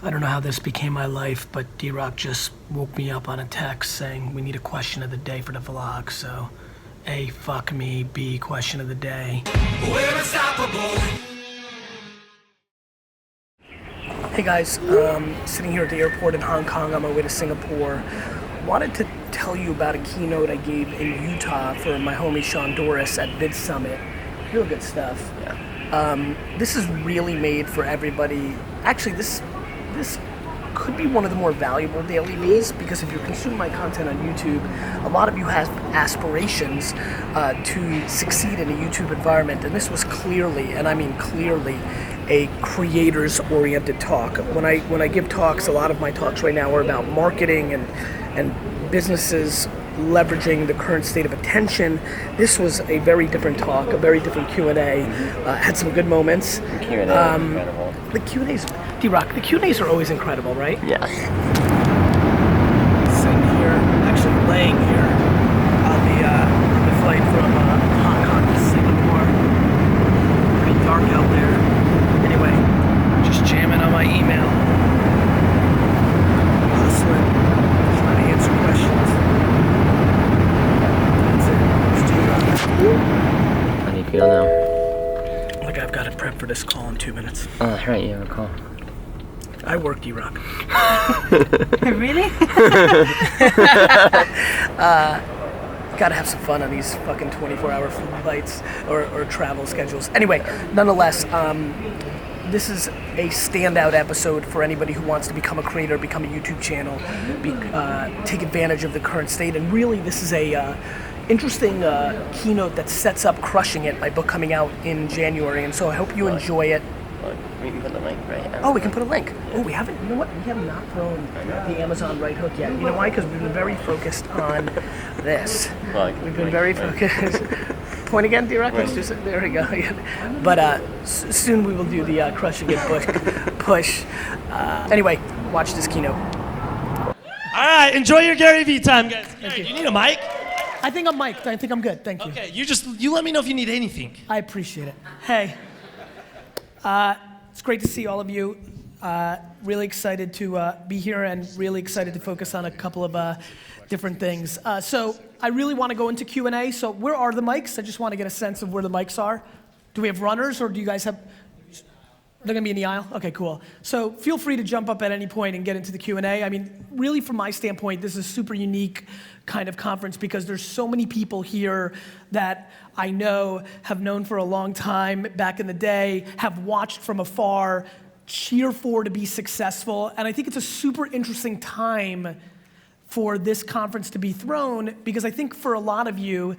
I don't know how this became my life, but D-Rock just woke me up on a text saying we need a question of the day for the vlog. So, A, fuck me, B, question of the day. We're unstoppable. Hey guys, sitting here at the airport in Hong Kong on my way to Singapore. Wanted to tell you about a keynote I gave in Utah for my homie Sean Doris at VidSummit. Real good stuff. Yeah. This is really made for everybody. Actually, this could be one of the more valuable Dailyvees, because if you consume my content on YouTube, a lot of you have aspirations to succeed in a YouTube environment, and this was clearly, and I mean clearly, a creators-oriented talk. When I give talks, a lot of my talks right now are about marketing and businesses leveraging the current state of attention. This was a very different talk, a very different Q&A. Had some good moments. The Q&A is incredible. The Q&As, D-Rock, the Q&As are always incredible, right? Yes. Sitting here, actually laying here on the flight from Hong Kong to Singapore. Pretty dark out there. Anyway, just jamming on my email. Hustling, trying to answer questions. That's it. How do you feel now? Like I've got to prep for this call in 2 minutes. Oh, that's right, you have a call. I work, D-Rock. Really? Gotta have some fun on these fucking 24-hour flights or travel schedules. Anyway, nonetheless, this is a standout episode for anybody who wants to become a creator, become a YouTube channel, take advantage of the current state. And really, this is a interesting keynote that sets up Crushing It, my book coming out in January. And so I hope you enjoy it. Look, we can put the link right now. Oh, we can put a link. Oh, we haven't, you know what? We have not thrown the Amazon right hook yet. You know why? Because we've been very focused on this. We've been very focused. Point again, D-Rock? Let's just, there we go. But soon we will do the Crushing It push. Anyway, watch this keynote. All right, enjoy your Garyvee time, guys. Gary, do you need a mic? I think I'm mic'd. I think I'm good. Thank you. Okay, you let me know if you need anything. I appreciate it. Hey. It's great to see all of you. Really excited to be here and really excited to focus on a couple of different things. So I really want to go into Q&A. So where are the mics? I just want to get a sense of where the mics are. Do we have runners, or do you guys have? They're gonna be in the aisle? Okay, cool. So feel free to jump up at any point and get into the Q&A. I mean, really from my standpoint, this is a super unique kind of conference because there's so many people here that I know, have known for a long time back in the day, have watched from afar, cheer for to be successful. And I think it's a super interesting time for this conference to be thrown, because I think for a lot of you,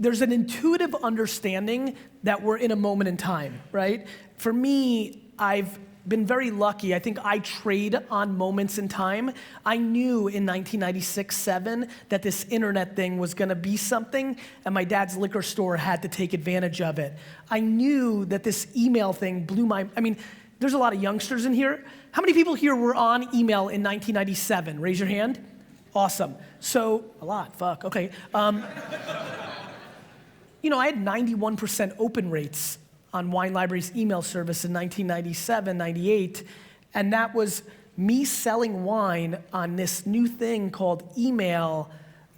there's an intuitive understanding that we're in a moment in time, right? For me, I've been very lucky. I think I trade on moments in time. I knew in 1996-7 that this internet thing was gonna be something, and my dad's liquor store had to take advantage of it. I knew that this email thing I mean, there's a lot of youngsters in here. How many people here were on email in 1997? Raise your hand. Awesome. So, a lot, fuck, okay. You know, I had 91% open rates on Wine Library's email service in 1997, 98, and that was me selling wine on this new thing called email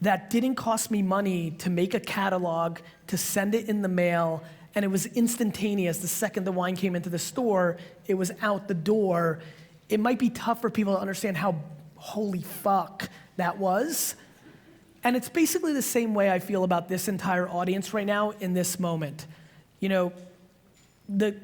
that didn't cost me money to make a catalog, to send it in the mail, and it was instantaneous. The second the wine came into the store, it was out the door. It might be tough for people to understand how holy fuck that was. And it's basically the same way I feel about this entire audience right now in this moment. You know, the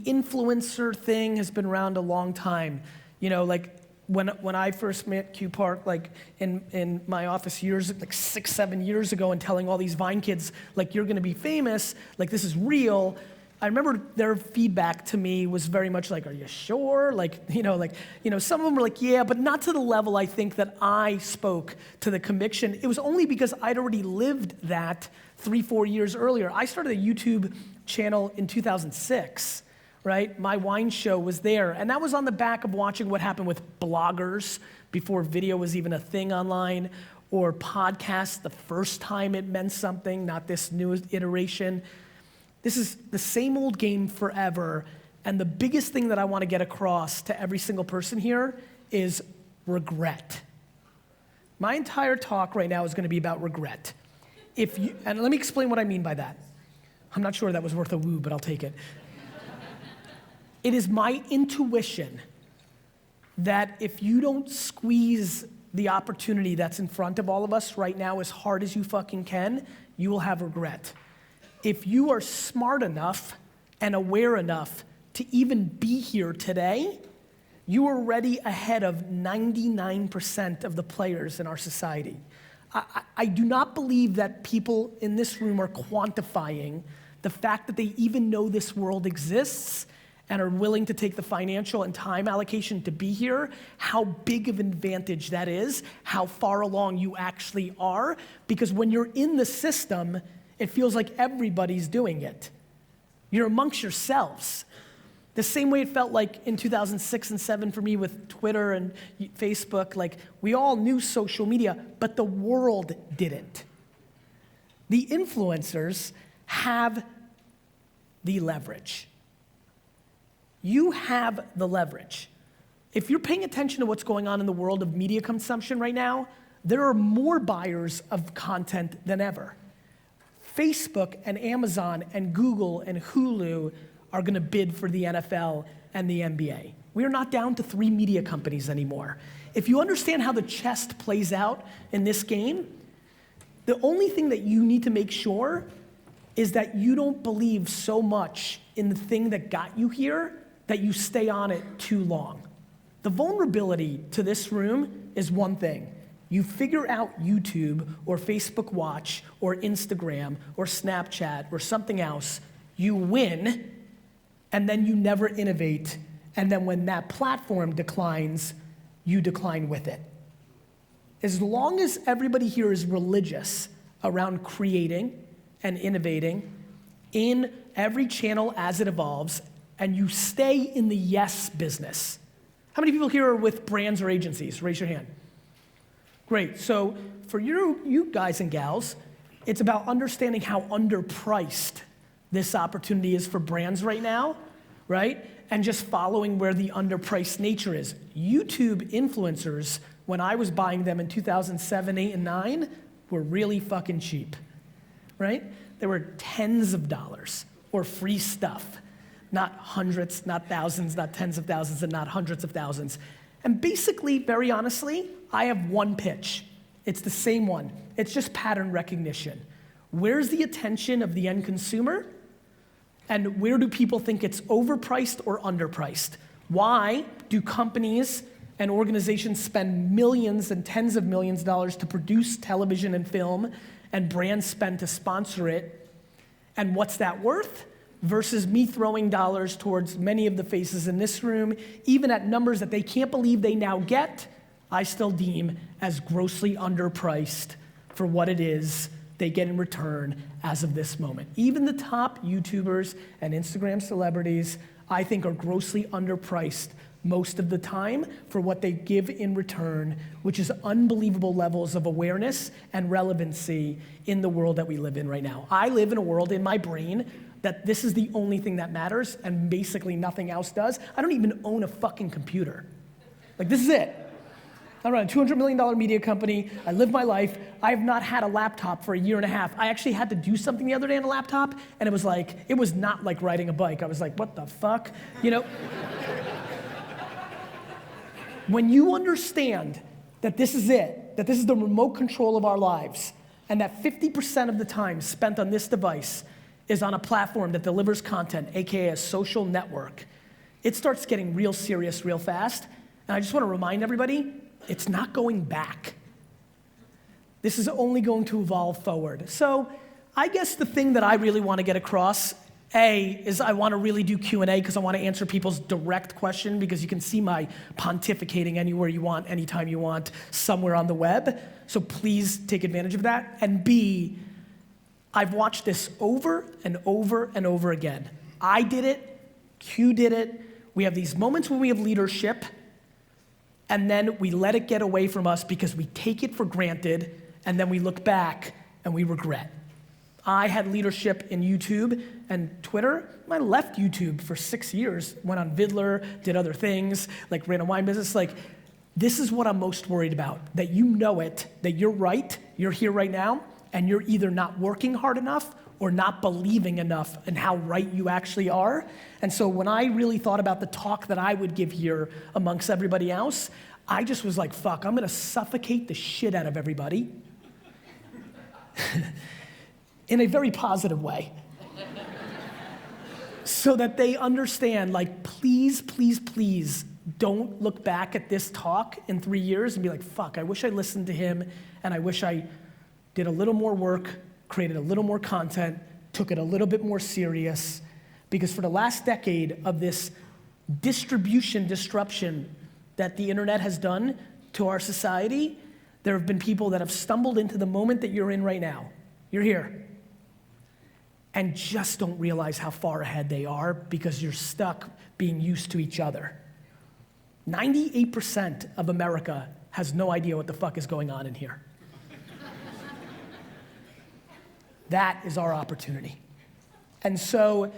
influencer thing has been around a long time. You know, like when I first met Q Park, like in my office like 6-7 years ago, and telling all these Vine kids, like, you're gonna be famous, like, this is real. I remember their feedback to me was very much like, are you sure? Some of them were like, yeah, but not to the level I think that I spoke to the conviction. It was only because I'd already lived that 3-4 years earlier. I started a YouTube channel in 2006, right? My wine show was there, and that was on the back of watching what happened with bloggers before video was even a thing online, or podcasts the first time it meant something, not this new iteration. This is the same old game forever, And the biggest thing that I want to get across to every single person here is regret. My entire talk right now is going to be about regret. And let me explain what I mean by that. I'm not sure that was worth a woo, but I'll take it. It is my intuition that if you don't squeeze the opportunity that's in front of all of us right now as hard as you fucking can, you will have regret. If you are smart enough and aware enough to even be here today, you are already ahead of 99% of the players in our society. I do not believe that people in this room are quantifying the fact that they even know this world exists and are willing to take the financial and time allocation to be here, how big of an advantage that is, how far along you actually are, because when you're in the system, it feels like everybody's doing it. You're amongst yourselves. The same way it felt like in 2006 and 2007 for me with Twitter and Facebook, like we all knew social media, but the world didn't. The influencers have the leverage. You have the leverage. If you're paying attention to what's going on in the world of media consumption right now, there are more buyers of content than ever. Facebook and Amazon and Google and Hulu are gonna bid for the NFL and the NBA. We are not down to 3 media companies anymore. If you understand how the chess plays out in this game, the only thing that you need to make sure is that you don't believe so much in the thing that got you here that you stay on it too long. The vulnerability to this room is one thing. You figure out YouTube or Facebook Watch or Instagram or Snapchat or something else, you win, and then you never innovate, and then when that platform declines, you decline with it. As long as everybody here is religious around creating and innovating in every channel as it evolves, and you stay in the yes business. How many people here are with brands or agencies? Raise your hand. Great, so for you guys and gals, it's about understanding how underpriced this opportunity is for brands right now, right? And just following where the underpriced nature is. YouTube influencers, when I was buying them in 2007, 8, and 9, were really fucking cheap, right? They were tens of dollars or free stuff. Not hundreds, not thousands, not tens of thousands, and not hundreds of thousands. And basically, very honestly, I have one pitch. It's the same one. It's just pattern recognition. Where's the attention of the end consumer? And where do people think it's overpriced or underpriced? Why do companies and organizations spend millions and tens of millions of dollars to produce television and film, and brands spend to sponsor it? And what's that worth? Versus me throwing dollars towards many of the faces in this room, even at numbers that they can't believe they now get, I still deem as grossly underpriced for what it is they get in return as of this moment. Even the top YouTubers and Instagram celebrities, I think, are grossly underpriced most of the time for what they give in return, which is unbelievable levels of awareness and relevancy in the world that we live in right now. I live in a world in my brain that this is the only thing that matters and basically nothing else does. I don't even own a fucking computer. Like, this is it. I run a $200 million media company. I live my life. I have not had a laptop for a year and a half. I actually had to do something the other day on a laptop, and it was not like riding a bike. I was like, what the fuck? You know? When you understand that this is it, that this is the remote control of our lives, and that 50% of the time spent on this device is on a platform that delivers content, AKA a social network, it starts getting real serious real fast. And I just want to remind everybody, it's not going back. This is only going to evolve forward. So I guess the thing that I really want to get across, is I want to really do Q&A because I want to answer people's direct question, because you can see my pontificating anywhere you want, anytime you want, somewhere on the web. So please take advantage of that. And B, I've watched this over and over and over again. I did it, Q did it. We have these moments when we have leadership, and then we let it get away from us because we take it for granted, and then we look back and we regret. I had leadership in YouTube and Twitter. I left YouTube for 6 years, went on Vidler, did other things, like ran a wine business. Like, this is what I'm most worried about, that you know it, that you're right, you're here right now, and you're either not working hard enough or not believing enough in how right you actually are. And so when I really thought about the talk that I would give here amongst everybody else, I just was like, fuck, I'm gonna suffocate the shit out of everybody. In a very positive way. So that they understand, like, please, please, please, don't look back at this talk in 3 years and be like, fuck, I wish I listened to him, and I wish I did a little more work, created a little more content, took it a little bit more serious, because for the last decade of this distribution disruption that the internet has done to our society, there have been people that have stumbled into the moment that you're in right now. You're here. And just don't realize how far ahead they are because you're stuck being used to each other. 98% of America has no idea what the fuck is going on in here. That is our opportunity. And so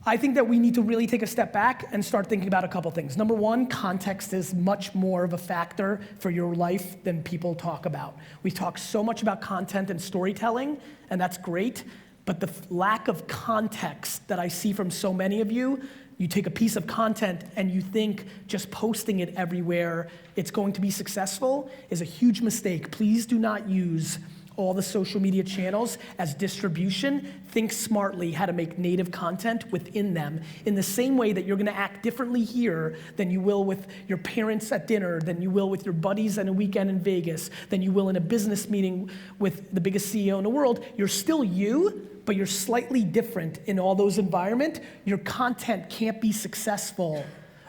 I think that we need to really take a step back and start thinking about a couple things. Number one, context is much more of a factor for your life than people talk about. We talk so much about content and storytelling, and that's great, but the lack of context that I see from so many of you, you take a piece of content and you think just posting it everywhere, it's going to be successful, is a huge mistake. Please do not use all the social media channels as distribution. Think smartly how to make native content within them in the same way that you're gonna act differently here than you will with your parents at dinner, than you will with your buddies on a weekend in Vegas, than you will in a business meeting with the biggest CEO in the world. You're still you, but you're slightly different in all those environments. Your content can't be successful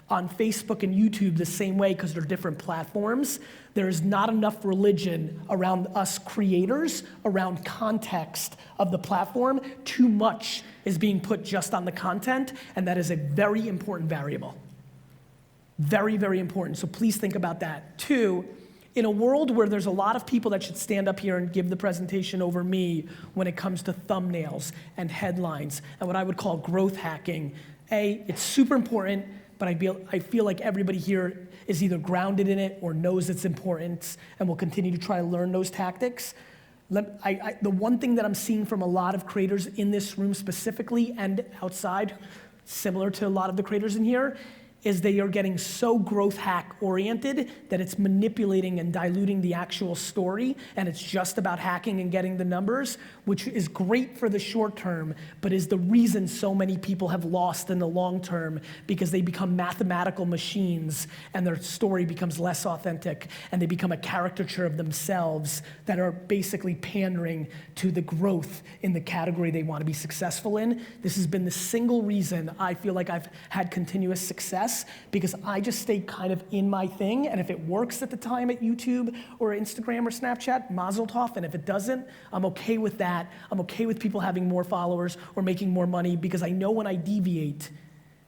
on Facebook and YouTube the same way because they're different platforms. There is not enough religion around us creators, around context of the platform. Too much is being put just on the content, and that is a very important variable. Very, very important, so please think about that. Two, in a world where there's a lot of people that should stand up here and give the presentation over me when it comes to thumbnails and headlines and what I would call growth hacking, it's super important, but I feel like everybody here is either grounded in it or knows its importance and will continue to try to learn those tactics. The one thing that I'm seeing from a lot of creators in this room specifically and outside, similar to a lot of the creators in here, is they are getting so growth hack oriented that it's manipulating and diluting the actual story, and it's just about hacking and getting the numbers, which is great for the short term, but is the reason so many people have lost in the long term, because they become mathematical machines and their story becomes less authentic and they become a caricature of themselves that are basically pandering to the growth in the category they want to be successful in. This has been the single reason I feel like I've had continuous success, because I just stay kind of in my thing, and if it works at the time at YouTube or Instagram or Snapchat, mazel tov, and if it doesn't, I'm okay with that. I'm okay with people having more followers or making more money, because I know when I deviate,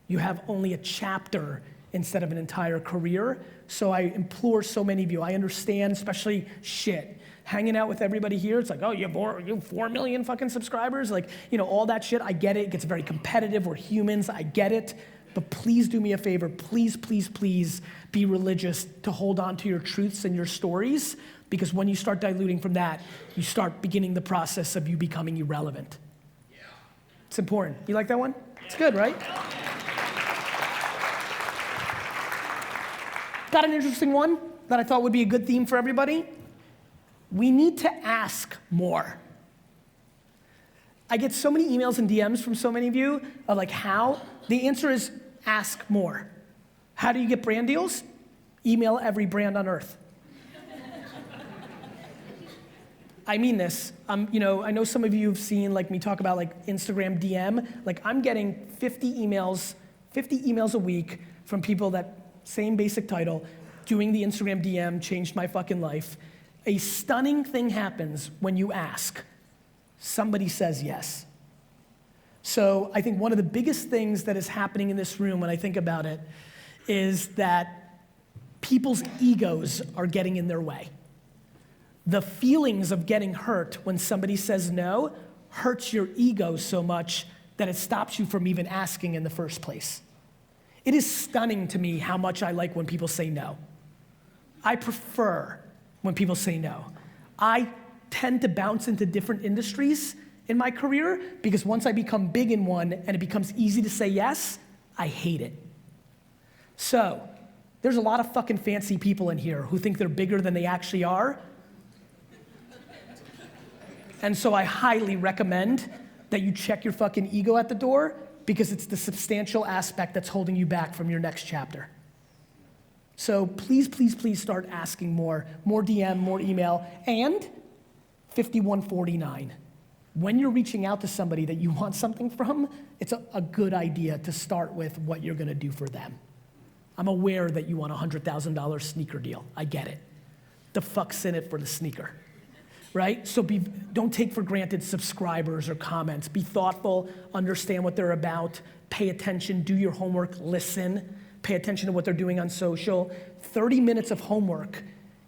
you have only a chapter instead of an entire career. So I implore so many of you, I understand, especially hanging out with everybody here, it's like, oh, you have 4 million fucking subscribers, like, you know, all that shit, I get it, it gets very competitive, we're humans, I get it. But please do me a favor, please, please, please be religious to hold on to your truths and your stories, because when you start diluting from that, you start beginning the process of you becoming irrelevant. Yeah. It's important. You like that one? It's good, right? Got an interesting one that I thought would be a good theme for everybody. We need to ask more. I get so many emails and DMs from so many of you of like, how? The answer is ask more. How do you get brand deals? Email every brand on earth. I mean this. I know some of you have seen like me talk about like Instagram DM. Like I'm getting 50 emails a week from people that same basic title, doing the Instagram DM changed my fucking life. A stunning thing happens when you ask. Somebody says yes. So I think one of the biggest things that is happening in this room when I think about it is that people's egos are getting in their way. The feelings of getting hurt when somebody says no hurts your ego so much that it stops you from even asking in the first place. It is stunning to me how much I like when people say no. I prefer when people say no. I tend to bounce into different industries in my career because once I become big in one and it becomes easy to say yes, I hate it. So, there's a lot of fucking fancy people in here who think they're bigger than they actually are. And so I highly recommend that you check your fucking ego at the door because it's the substantial aspect that's holding you back from your next chapter. So please, please, please start asking more DM, more email, and 5149. When you're reaching out to somebody that you want something from, it's a good idea to start with what you're gonna do for them. I'm aware that you want a $100,000 sneaker deal. I get it. The fuck's in it for the sneaker, right? So don't take for granted subscribers or comments. Be thoughtful, understand what they're about, pay attention, do your homework, listen, pay attention to what they're doing on social. 30 minutes of homework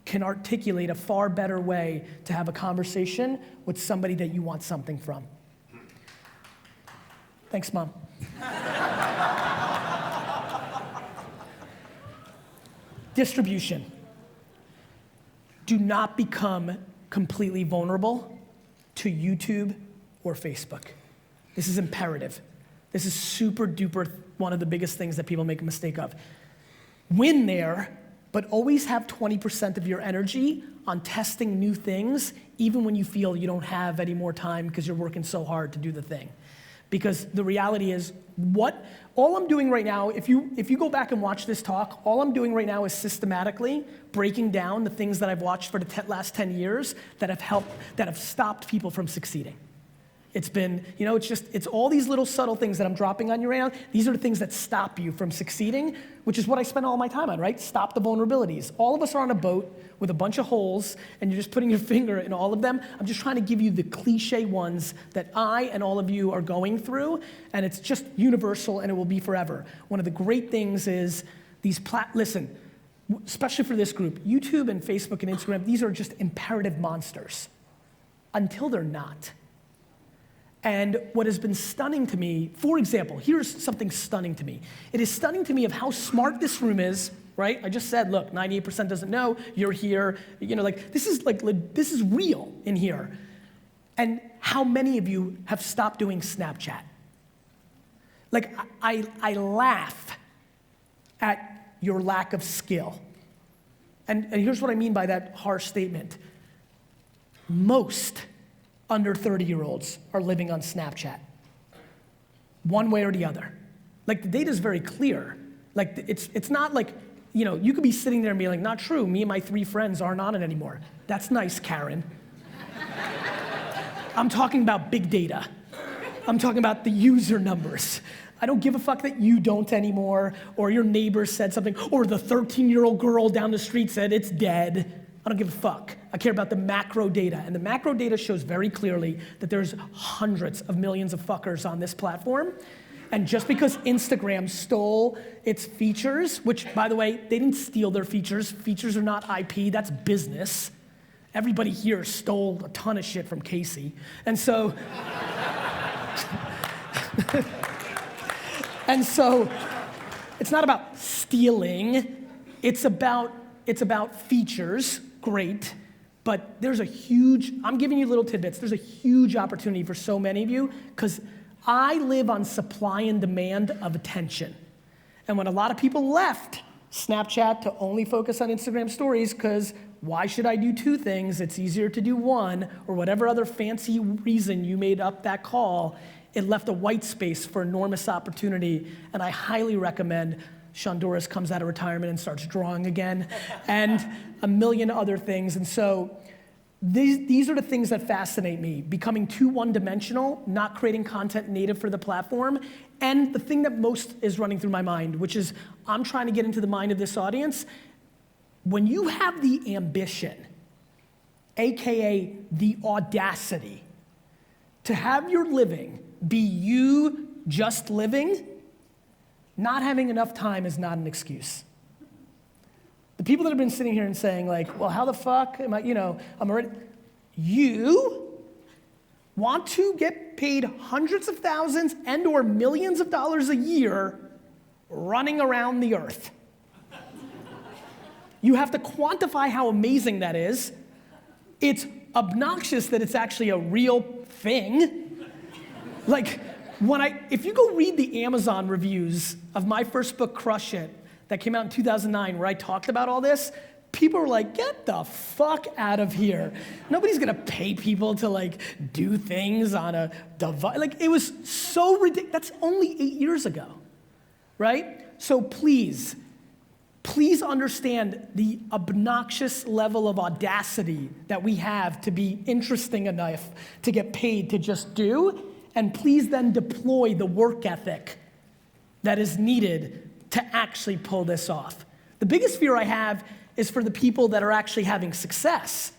can articulate a far better way to have a conversation with somebody that you want something from. Thanks, Mom. Distribution. Do not become completely vulnerable to YouTube or Facebook. This is imperative. This is super duper one of the biggest things that people make a mistake of. Win there, but always have 20% of your energy on testing new things, even when you feel you don't have any more time because you're working so hard to do the thing. Because the reality is, all I'm doing right now, if you go back and watch this talk, all I'm doing right now is systematically breaking down the things that I've watched for the last 10 years that have stopped people from succeeding. It's been, it's all these little subtle things that I'm dropping on you right now. These are the things that stop you from succeeding, which is what I spend all my time on, right? Stop the vulnerabilities. All of us are on a boat with a bunch of holes, and you're just putting your finger in all of them. I'm just trying to give you the cliche ones that I and all of you are going through, and it's just universal, and it will be forever. One of the great things is listen, especially for this group, YouTube and Facebook and Instagram, these are just imperative monsters until they're not. And what has been stunning to me, for example, here's something stunning to me. It is stunning to me of how smart this room is, right? I just said, look, 98% doesn't know, you're here, this is real in here. And how many of you have stopped doing Snapchat? I laugh at your lack of skill. And here's what I mean by that harsh statement. Most under 30-year-olds are living on Snapchat, one way or the other. The data's very clear. It's not like, you could be sitting there and be like, not true, me and my 3 friends aren't on it anymore. That's nice, Karen. I'm talking about big data. I'm talking about the user numbers. I don't give a fuck that you don't anymore, or your neighbor said something, or the 13-year-old girl down the street said it's dead. I don't give a fuck. I care about the macro data. And the macro data shows very clearly that there's hundreds of millions of fuckers on this platform. And just because Instagram stole its features, which, by the way, they didn't steal their features. Features are not IP, that's business. Everybody here stole a ton of shit from Casey. And so, it's not about stealing. It's about features. Great, but I'm giving you little tidbits, there's a huge opportunity for so many of you, because I live on supply and demand of attention. And when a lot of people left Snapchat to only focus on Instagram stories, because why should I do 2 things? It's easier to do 1, or whatever other fancy reason you made up that call, it left a white space for enormous opportunity, and I highly recommend Shonduras comes out of retirement and starts drawing again, and a million other things. And so these are the things that fascinate me, becoming too one-dimensional, not creating content native for the platform, and the thing that most is running through my mind, which is I'm trying to get into the mind of this audience. When you have the ambition, AKA the audacity, to have your living be you just living, not having enough time is not an excuse. The people that have been sitting here and saying well, how the fuck am I, I'm already, you want to get get paid hundreds of thousands and or millions of dollars a year running around the earth. You have to quantify how amazing that is. It's obnoxious that it's actually a real thing. Like, if you go read the Amazon reviews of my first book, Crush It, that came out in 2009, where I talked about all this, people were like, get the fuck out of here. Nobody's gonna pay people to like do things on a device. Like, it was so ridiculous. That's only 8 years ago, right? So please understand the obnoxious level of audacity that we have to be interesting enough to get paid to just do, and please then deploy the work ethic that is needed to actually pull this off. The biggest fear I have is for the people that are actually having success,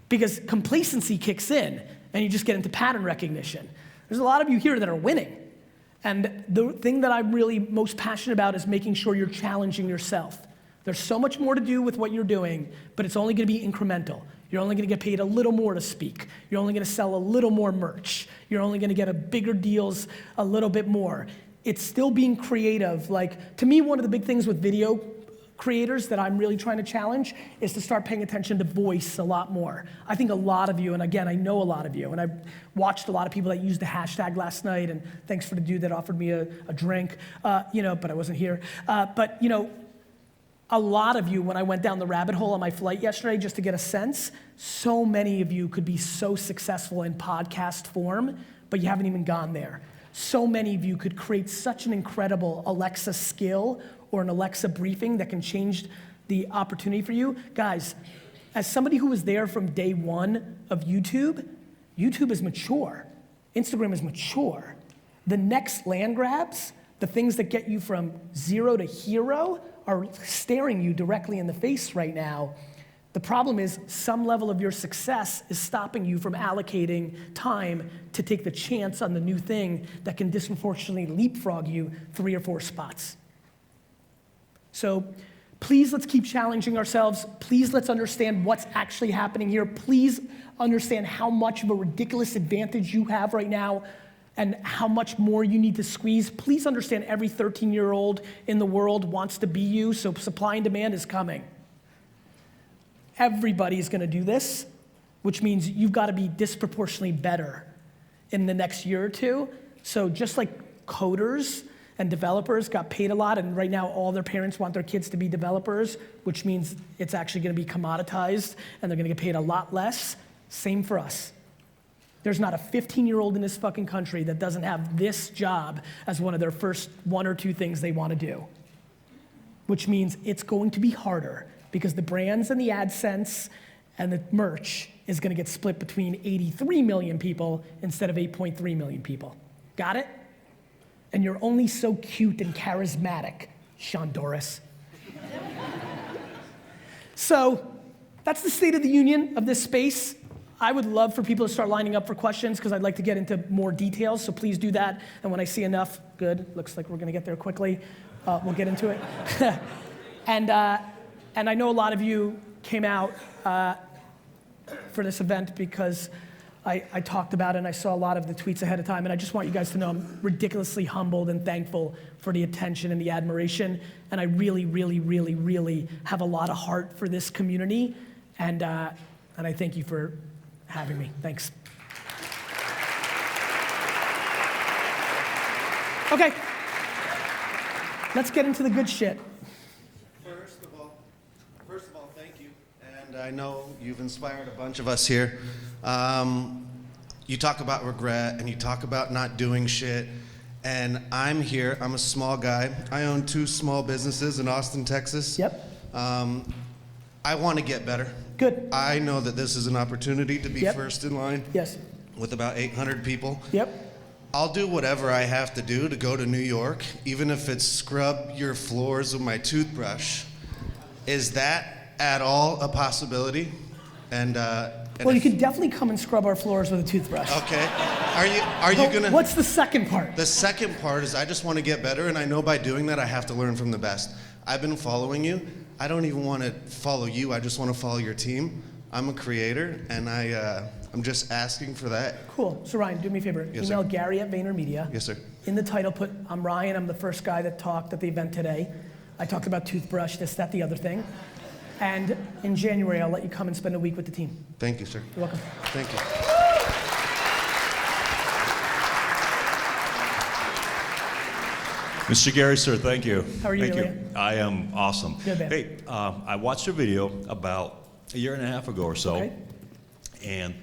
because complacency kicks in and you just get into pattern recognition. There's a lot of you here that are winning. And the thing that I'm really most passionate about is making sure you're challenging yourself. There's so much more to do with what you're doing, but it's only gonna be incremental. You're only gonna get paid a little more to speak. You're only gonna sell a little more merch. You're only gonna get a bigger deals a little bit more. It's still being creative. Like, to me, one of the big things with video creators that I'm really trying to challenge is to start paying attention to voice a lot more. I think a lot of you, and again, I know a lot of you, and I've watched a lot of people that used the hashtag last night, and thanks for the dude that offered me a drink, but I wasn't here. But a lot of you, when I went down the rabbit hole on my flight yesterday just to get a sense, so many of you could be so successful in podcast form, but you haven't even gone there. So many of you could create such an incredible Alexa skill or an Alexa briefing that can change the opportunity for you. Guys, as somebody who was there from day one of YouTube, YouTube is mature. Instagram is mature. The next land grabs, the things that get you from zero to hero, are staring you directly in the face right now. The problem is some level of your success is stopping you from allocating time to take the chance on the new thing that can disproportionately leapfrog you 3 or 4 spots. So please, let's keep challenging ourselves. Please, let's understand what's actually happening here. Please understand how much of a ridiculous advantage you have right now and how much more you need to squeeze. Please understand every 13-year-old in the world wants to be you, so supply and demand is coming. Everybody's gonna do this, which means you've gotta be disproportionately better in the next year or two. So just like coders and developers got paid a lot, and right now all their parents want their kids to be developers, which means it's actually gonna be commoditized and they're gonna get paid a lot less. Same for us. There's not a 15-year-old in this fucking country that doesn't have this job as one of their first 1 or 2 things they wanna do, which means it's going to be harder because the brands and the AdSense and the merch is gonna get split between 83 million people instead of 8.3 million people. Got it? And you're only so cute and charismatic, Sean Doris. So that's the state of the union of this space. I would love for people to start lining up for questions because I'd like to get into more details, so please do that. And when I see enough, good, looks like we're gonna get there quickly, we'll get into it. And I know a lot of you came out for this event because I talked about it and I saw a lot of the tweets ahead of time, and I just want you guys to know I'm ridiculously humbled and thankful for the attention and the admiration, and I really, really, really, really have a lot of heart for this community, and I thank you for having me. Thanks. Okay, let's get into the good shit. First of all, thank you. And I know you've inspired a bunch of us here. You talk about regret and you talk about not doing shit. And I'm here, I'm a small guy. I own 2 small businesses in Austin, Texas. Yep. I want to get better. Good. I know that this is an opportunity to be first in line. Yes. With about 800 people. Yep. I'll do whatever I have to do to go to New York, even if it's scrub your floors with my toothbrush. Is that at all a possibility? And well, you can definitely come and scrub our floors with a toothbrush. Okay. Are you gonna? What's the second part? The second part is I just want to get better, and I know by doing that I have to learn from the best. I've been following you. I don't even want to follow you. I just want to follow your team. I'm a creator, and I I'm just asking for that. Cool. So Ryan, do me a favor. Yes, Email sir. Gary at VaynerMedia. Yes, sir. In the title, put, I'm Ryan, I'm the first guy that talked at the event today. I talked about toothbrush, this, that, the other thing. And in January, I'll let you come and spend a week with the team. Thank you, sir. You're welcome. Thank you. Mr. Gary, sir, thank you. How are you, Thank Ilya? you. I am awesome. Good, man. Hey, I watched your video about a year and a half ago or so, Okay. and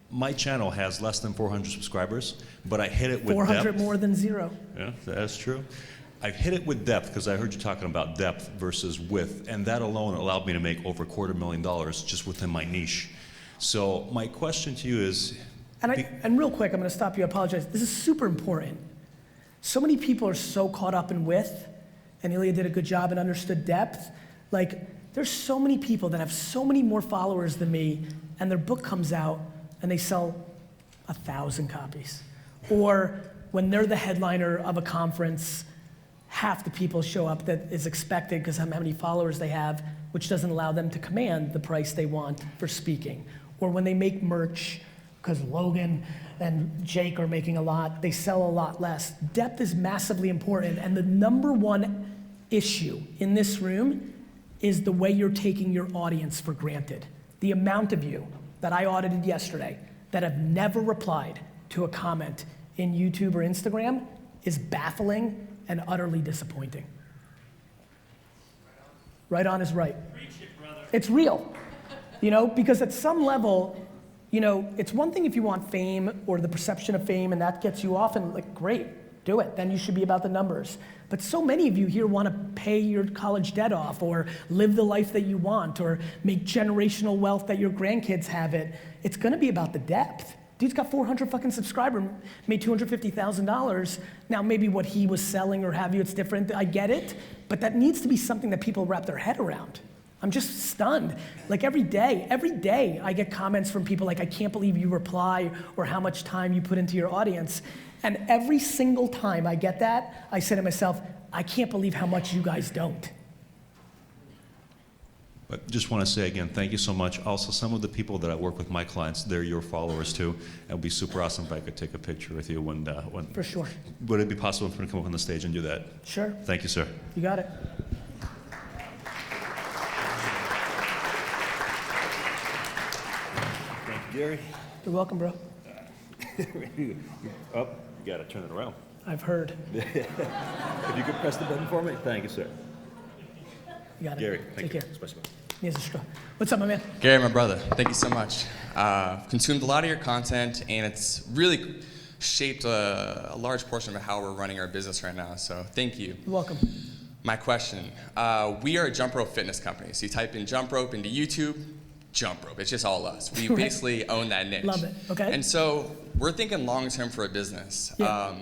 my channel has less than 400 subscribers, but I hit it with 400 depth. more than 0. Yeah, that's true. I've hit it with depth because I heard you talking about depth versus width, and that alone allowed me to make over $250,000 just within my niche. So my question to you is, And real quick, I'm going to stop you. I apologize. This is super important. So many people are so caught up in width, and Ilya did a good job and understood depth. Like, there's so many people that have so many more followers than me, and their book comes out, and they sell 1,000 copies. Or when they're the headliner of a conference, half the people show up that is expected because of how many followers they have, which doesn't allow them to command the price they want for speaking. Or when they make merch, because Logan and Jake are making a lot, they sell a lot less. Depth is massively important, and the number one issue in this room is the way you're taking your audience for granted. The amount of you that I audited yesterday that have never replied to a comment in YouTube or Instagram is baffling and utterly disappointing. Right on is right. It's real, because at some level, it's one thing if you want fame or the perception of fame and that gets you off, and like, great, do it. Then you should be about the numbers. But so many of you here want to pay your college debt off or live the life that you want or make generational wealth that your grandkids have it. It's going to be about the depth. Dude's got 400 fucking subscribers, made $250,000. Now maybe what he was selling or have you, it's different. I get it. But that needs to be something that people wrap their head around. I'm just stunned. Like every day I get comments from people like, I can't believe you reply or how much time you put into your audience. And every single time I get that, I say to myself, I can't believe how much you guys don't. but just want to say again, thank you so much. Also, some of the people that I work with, my clients, they're your followers too. It would be super awesome if I could take a picture with you when. For sure. Would it be possible for me to come up on the stage and do that? Sure. Thank you, sir. You got it. Thank you, Gary. You're welcome, bro. Oh, you got to turn it around. I've heard. If you could press the button for me, thank you, sir. You got it. Gary, Take thank you. care. Specimen. Here's a straw. What's up, my man? Gary, my brother, thank you so much. Consumed a lot of your content, and it's really shaped a large portion of how we're running our business right now, so thank you. You're welcome. My question, we are a jump rope fitness company, so you type in jump rope into YouTube, jump rope, it's just all us. We Right. basically own that niche. Love it, okay. And so we're thinking long term for a business. Yeah.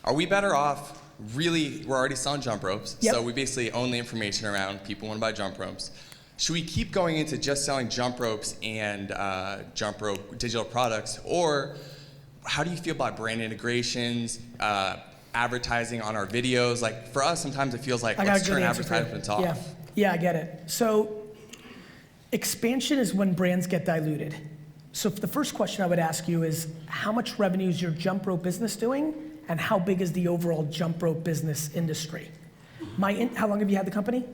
Are we better off, really, we're already selling jump ropes, Yep. so we basically own the information around people want to buy jump ropes. Should we keep going into just selling jump ropes and jump rope digital products, or how do you feel about brand integrations, advertising on our videos? Like for us, sometimes it feels like I got let's a good turn answer for you. advertisements off. Yeah. Yeah, I get it. So expansion is when brands get diluted. So the first question I would ask you is, how much revenue is your jump rope business doing, and how big is the overall jump rope business industry? How long have you had the company?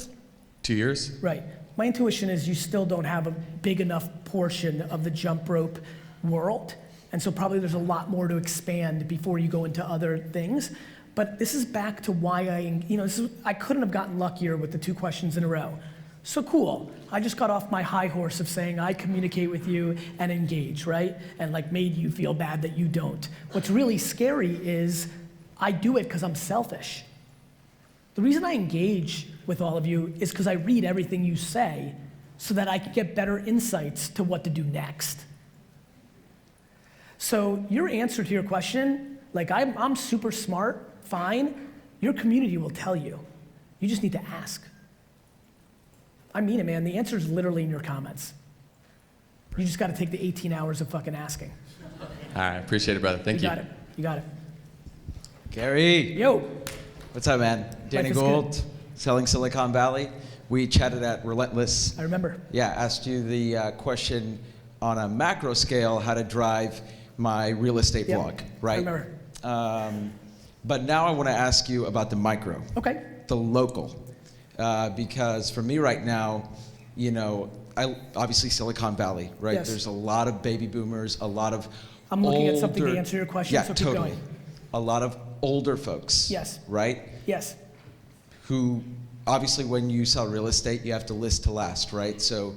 2 years? Right. My intuition is you still don't have a big enough portion of the jump rope world, and so probably there's a lot more to expand before you go into other things. But this is back to why I couldn't have gotten luckier with the 2 questions in a row. So cool. I just got off my high horse of saying I communicate with you and engage, right? And like made you feel bad that you don't. What's really scary is I do it because I'm selfish. The reason I engage with all of you is because I read everything you say so that I can get better insights to what to do next. So your answer to your question, like I'm super smart, fine. Your community will tell you. You just need to ask. I mean it, man. The answer is literally in your comments. You just got to take the 18 hours of fucking asking. All right, appreciate it, brother. Thank you. You got it. You got it. Gary, Yo. what's up, man? Danny is Gould, selling Silicon Valley. We chatted at Relentless. I remember. Yeah, asked you the question, on a macro scale how to drive my real estate Yep. blog, right? I remember. But now I want to ask you about the micro, Okay. the local, because for me right now, you know, obviously Silicon Valley, right? Yes. There's a lot of baby boomers, a lot of I'm looking at something to older- answer your question, Yeah, so keep totally. going. A lot of older folks, Yes. right? Yes. Who, obviously when you sell real estate, you have to list to last, right? So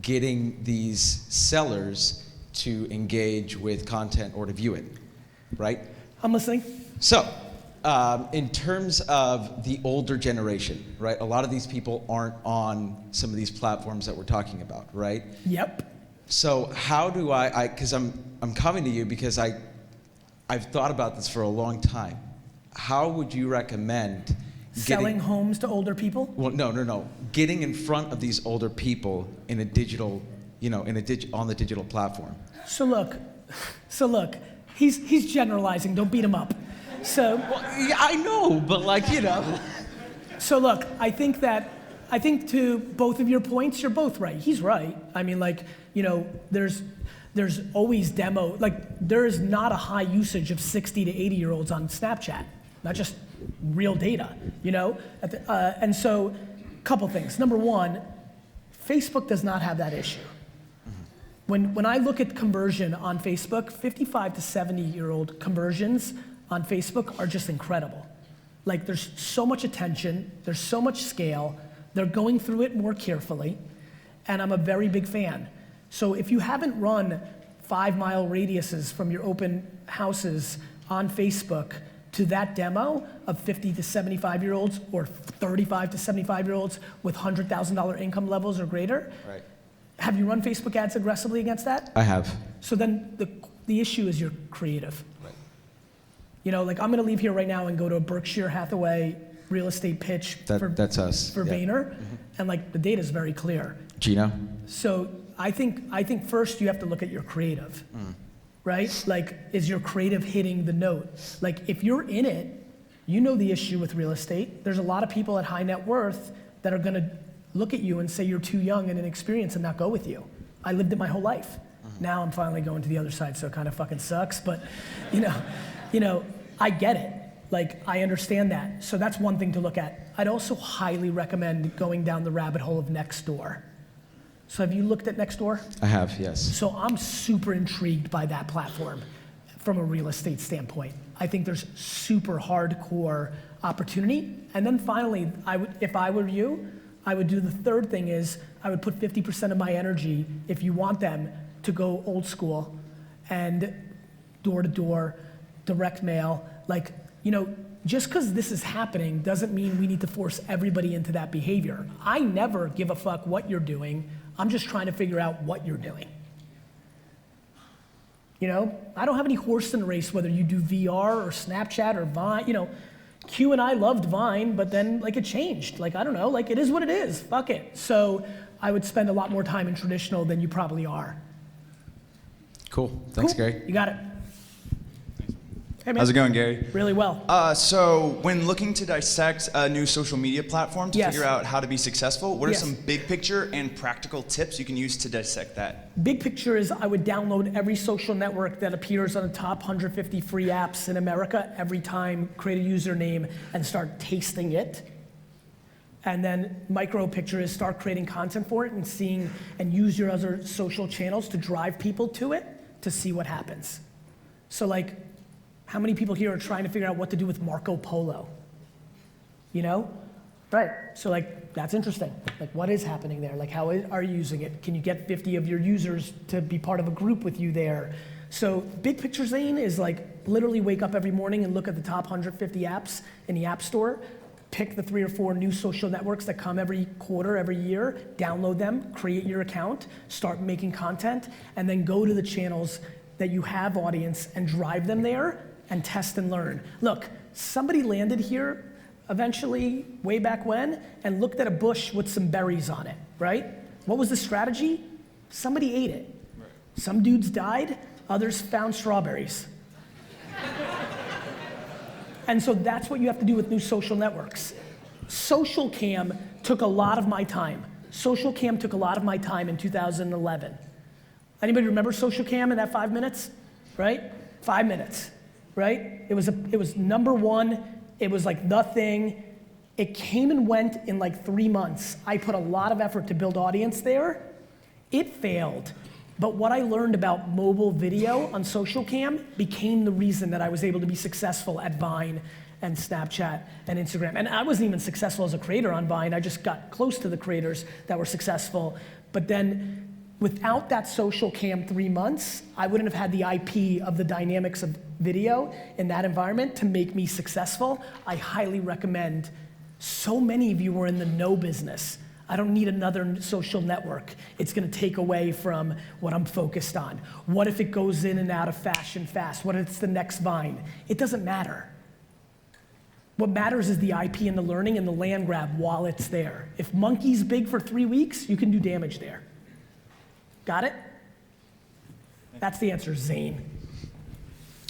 getting these sellers to engage with content or to view it, right? I'm listening. So, in terms of the older generation, right? A lot of these people aren't on some of these platforms that we're talking about, right? Yep. So how do because I'm coming to you because I've thought about this for a long time. How would you recommend Selling homes to older people? Well, no. Getting in front of these older people in a digital, you know, on the digital platform. So look, he's generalizing, don't beat him up. So, Yeah, I know, but like, you know. so look, I think to both of your points, you're both right. He's right. I mean, like, you know, there's always demo, like there is not a high usage of 60 to 80-year-olds on Snapchat, not just real data, you know? And so, couple things. Number one, Facebook does not have that issue. When I look at conversion on Facebook, 55 to 70-year-old conversions on Facebook are just incredible. Like there's so much attention, there's so much scale, they're going through it more carefully, and I'm a very big fan. So if you haven't run 5-mile radiuses from your open houses on Facebook to that demo of 50 to 75-year-olds or 35 to 75-year-olds with $100,000 income levels or greater, Right. have you run Facebook ads aggressively against that? I have. So then the issue is you're creative. Right. You know, like I'm gonna leave here right now and go to a Berkshire Hathaway real estate pitch That's us. for Yeah. Vayner, and like the data is very clear. Gino? So I think first you have to look at your creative, right? Like, is your creative hitting the note? Like, if you're in it, you know the issue with real estate. There's a lot of people at high net worth that are gonna look at you and say you're too young and inexperienced and not go with you. I lived it my whole life. Now I'm finally going to the other side, so it kind of fucking sucks, but you know, I get it. Like, I understand that. So that's one thing to look at. I'd also highly recommend going down the rabbit hole of Nextdoor. So have you looked at Nextdoor? I have, yes. So I'm super intrigued by that platform from a real estate standpoint. I think there's super hardcore opportunity. And then finally, if I were you, I would do the third thing is I would put 50% of my energy, if you want them, to go old school and door to door, direct mail. Like, you know, just because this is happening doesn't mean we need to force everybody into that behavior. I never give a fuck what you're doing. I'm just trying to figure out what you're doing. You know, I don't have any horse in the race whether you do VR or Snapchat or Vine. You know, Q and I loved Vine, but then like it changed. Like, I don't know, like it is what it is, fuck it. So I would spend a lot more time in traditional than you probably are. Cool, thanks, Cool. Gary. You got it. Hey, man. How's it going, Gary? Really well. So when looking to dissect a new social media platform to Yes. figure out how to be successful, what are Yes. some big picture and practical tips you can use to dissect that? Big picture is I would download every social network that appears on the top 150 free apps in America every time, create a username, and start tasting it. And then micro picture is start creating content for it and seeing and use your other social channels to drive people to it to see what happens. So like, how many people here are trying to figure out what to do with Marco Polo? You know? Right, so like, that's interesting. Like, what is happening there? Like, how are you using it? Can you get 50 of your users to be part of a group with you there? So big picture, Zane, is like literally wake up every morning and look at the top 150 apps in the App Store, pick the 3 or 4 new social networks that come every quarter, every year, download them, create your account, start making content, and then go to the channels that you have audience and drive them there and test and learn. Look, somebody landed here eventually, way back when, and looked at a bush with some berries on it, right? What was the strategy? Somebody ate it. Right. Some dudes died, others found strawberries. And so that's what you have to do with new social networks. Social Cam took a lot of my time. Social Cam took a lot of my time in 2011. Anybody remember social cam in that 5 minutes? Right? 5 minutes, right? It was number one. It was like the thing. It came and went in like 3 months. I put a lot of effort to build audience there. It failed. But what I learned about mobile video on social cam became the reason that I was able to be successful at Vine and Snapchat and Instagram. And I wasn't even successful as a creator on Vine. I just got close to the creators that were successful. But then without that social cam 3 months, I wouldn't have had the IP of the dynamics of video in that environment to make me successful. I highly recommend. So many of you are in the no business. I don't need another social network. It's gonna take away from what I'm focused on. What if it goes in and out of fashion fast? What if it's the next Vine? It doesn't matter. What matters is the IP and the learning and the land grab while it's there. If monkey's big for 3 weeks, you can do damage there. Got it? That's the answer, Zane.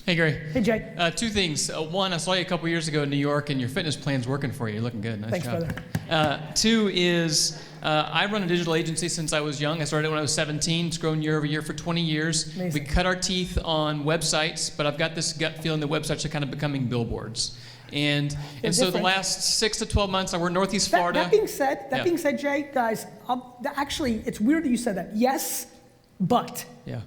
Hey, Gary. Hey, Jay. Two things. One, I saw you a couple years ago in New York, and your fitness plan's working for you. You're looking good. Nice Thanks, job. brother. Two is, I run a digital agency since I was young. I started when I was 17. It's grown year over year for 20 years. Amazing. We cut our teeth on websites, but I've got this gut feeling that websites are kind of becoming billboards. And so the last 6 to 12 months, I work Northeast Florida. That being said, Jay, guys, actually, it's weird that you said that. Yes, but. Yeah.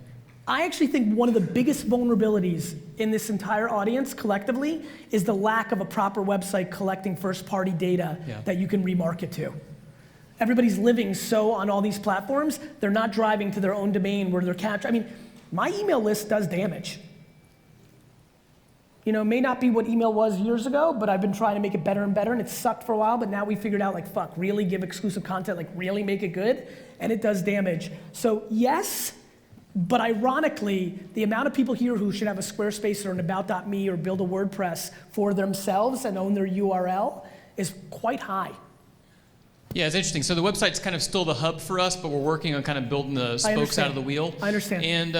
I actually think one of the biggest vulnerabilities in this entire audience collectively is the lack of a proper website collecting first-party data that you can remarket to. Everybody's living so on all these platforms, they're not driving to their own domain where they're captured. I mean, my email list does damage. You know, it may not be what email was years ago, but I've been trying to make it better and better, and it sucked for a while, but now we figured out, like, fuck, really give exclusive content, like really make it good, and it does damage. So yes, but ironically, the amount of people here who should have a Squarespace or an About.me or build a WordPress for themselves and own their URL is quite high. Yeah, it's interesting. So the website's kind of still the hub for us, but we're working on kind of building the spokes out of the wheel. I understand. And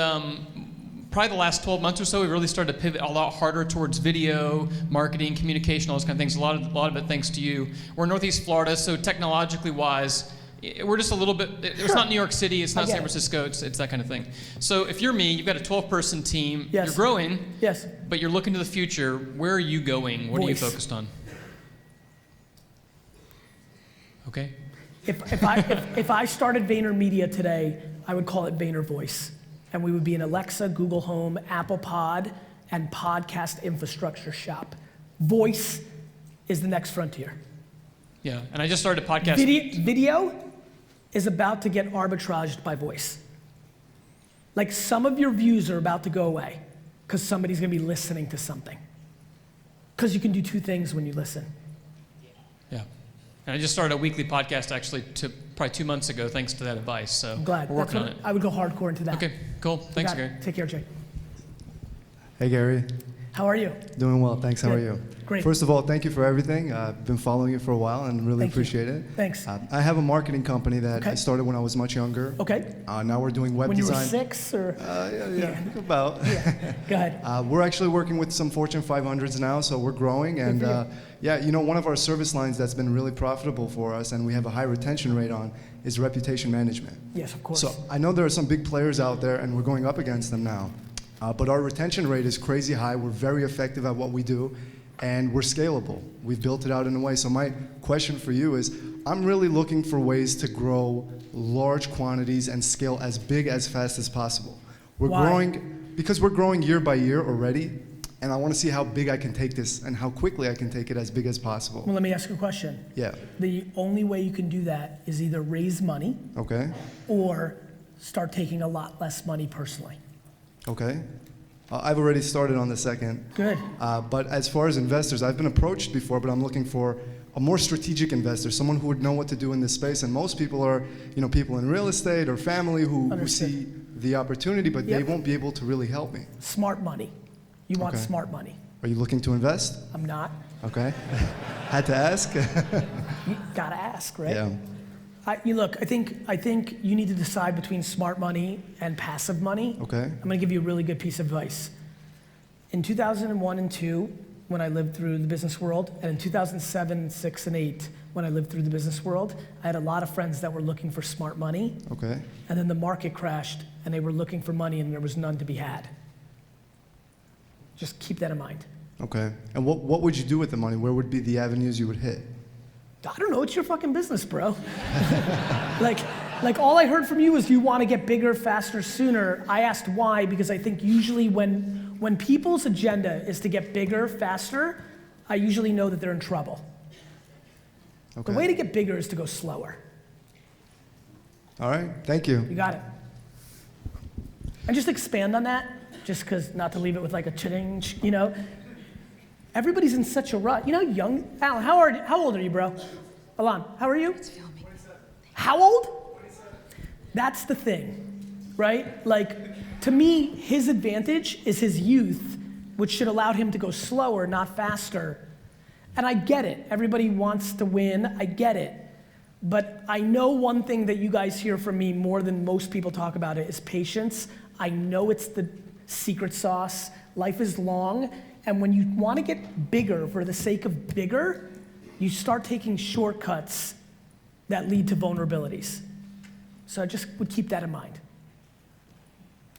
probably the last 12 months or so, we really started to pivot a lot harder towards video, marketing, communication, all those kind of things. A lot of it thanks to you. We're in Northeast Florida, so technologically wise, we're just a little bit, it's not New York City, it's not San Francisco, it's that kind of thing. So if you're me, you've got a 12-person team, you're growing, but you're looking to the future. Where are you going? What are you focused on? Okay. If I started VaynerMedia today, I would call it Vayner Voice. And we would be an Alexa, Google Home, Apple Pod, and podcast infrastructure shop. Voice is the next frontier. Yeah, and I just started a podcast. Video is about to get arbitraged by voice. Like some of your views are about to go away because somebody's gonna be listening to something. Because you can do two things when you listen. Yeah, and I just started a weekly podcast actually probably 2 months ago thanks to that advice, so I'm glad. We're working on it. I would go hardcore into that. Okay, cool, thanks Gary. Take care, Jay. Hey Gary. How are you? Doing well, thanks. How are you? Great. First of all, thank you for everything. I've been following you for a while and really appreciate it. Thanks. I have a marketing company that I started when I was much younger. Okay. Now we're doing web when design. When you were 6 or? Yeah, about. Go ahead. We're actually working with some Fortune 500s now, so we're growing. And yeah, you know, one of our service lines that's been really profitable for us and we have a high retention rate on is reputation management. Yes, of course. So I know there are some big players out there and we're going up against them now. But our retention rate is crazy high. We're very effective at what we do, and we're scalable. We've built it out in a way. So my question for you is, I'm really looking for ways to grow large quantities and scale as big as fast as possible. We're growing, because we're growing year by year already, and I want to see how big I can take this and how quickly I can take it as big as possible. Well, let me ask you a question. Yeah. The only way you can do that is either raise money or start taking a lot less money personally. Okay. I've already started on the second. Good. But as far as investors, I've been approached before, but I'm looking for a more strategic investor, someone who would know what to do in this space. And most people are, you know, people in real estate or family who see the opportunity, but they won't be able to really help me. Smart money. You want smart money. Are you looking to invest? I'm not. Okay. Had to ask. You gotta ask, right? Yeah. Look, I think you need to decide between smart money and passive money. Okay. I'm gonna give you a really good piece of advice. In 2001 and 2, when I lived through the business world, and in 2007, 6, and 8, when I lived through the business world, I had a lot of friends that were looking for smart money. Okay. And then the market crashed, and they were looking for money, and there was none to be had. Just keep that in mind. Okay. And what would you do with the money? Where would be the avenues you would hit? I don't know, it's your fucking business, bro. like all I heard from you is you want to get bigger, faster, sooner. I asked why, because I think usually when people's agenda is to get bigger, faster, I usually know that they're in trouble. Okay. The way to get bigger is to go slower. All right, thank you. You got it. And just expand on that, just because not to leave it with like a ching, you know. Everybody's in such a rut. You know, young, Alan, how old are you, bro? Alan, how are you? 27. How old? 27. That's the thing, right? Like, to me, his advantage is his youth, which should allow him to go slower, not faster. And I get it. Everybody wants to win. I get it. But I know one thing that you guys hear from me more than most people talk about it is patience. I know it's the secret sauce. Life is long. And when you want to get bigger for the sake of bigger, you start taking shortcuts that lead to vulnerabilities. So I just would keep that in mind.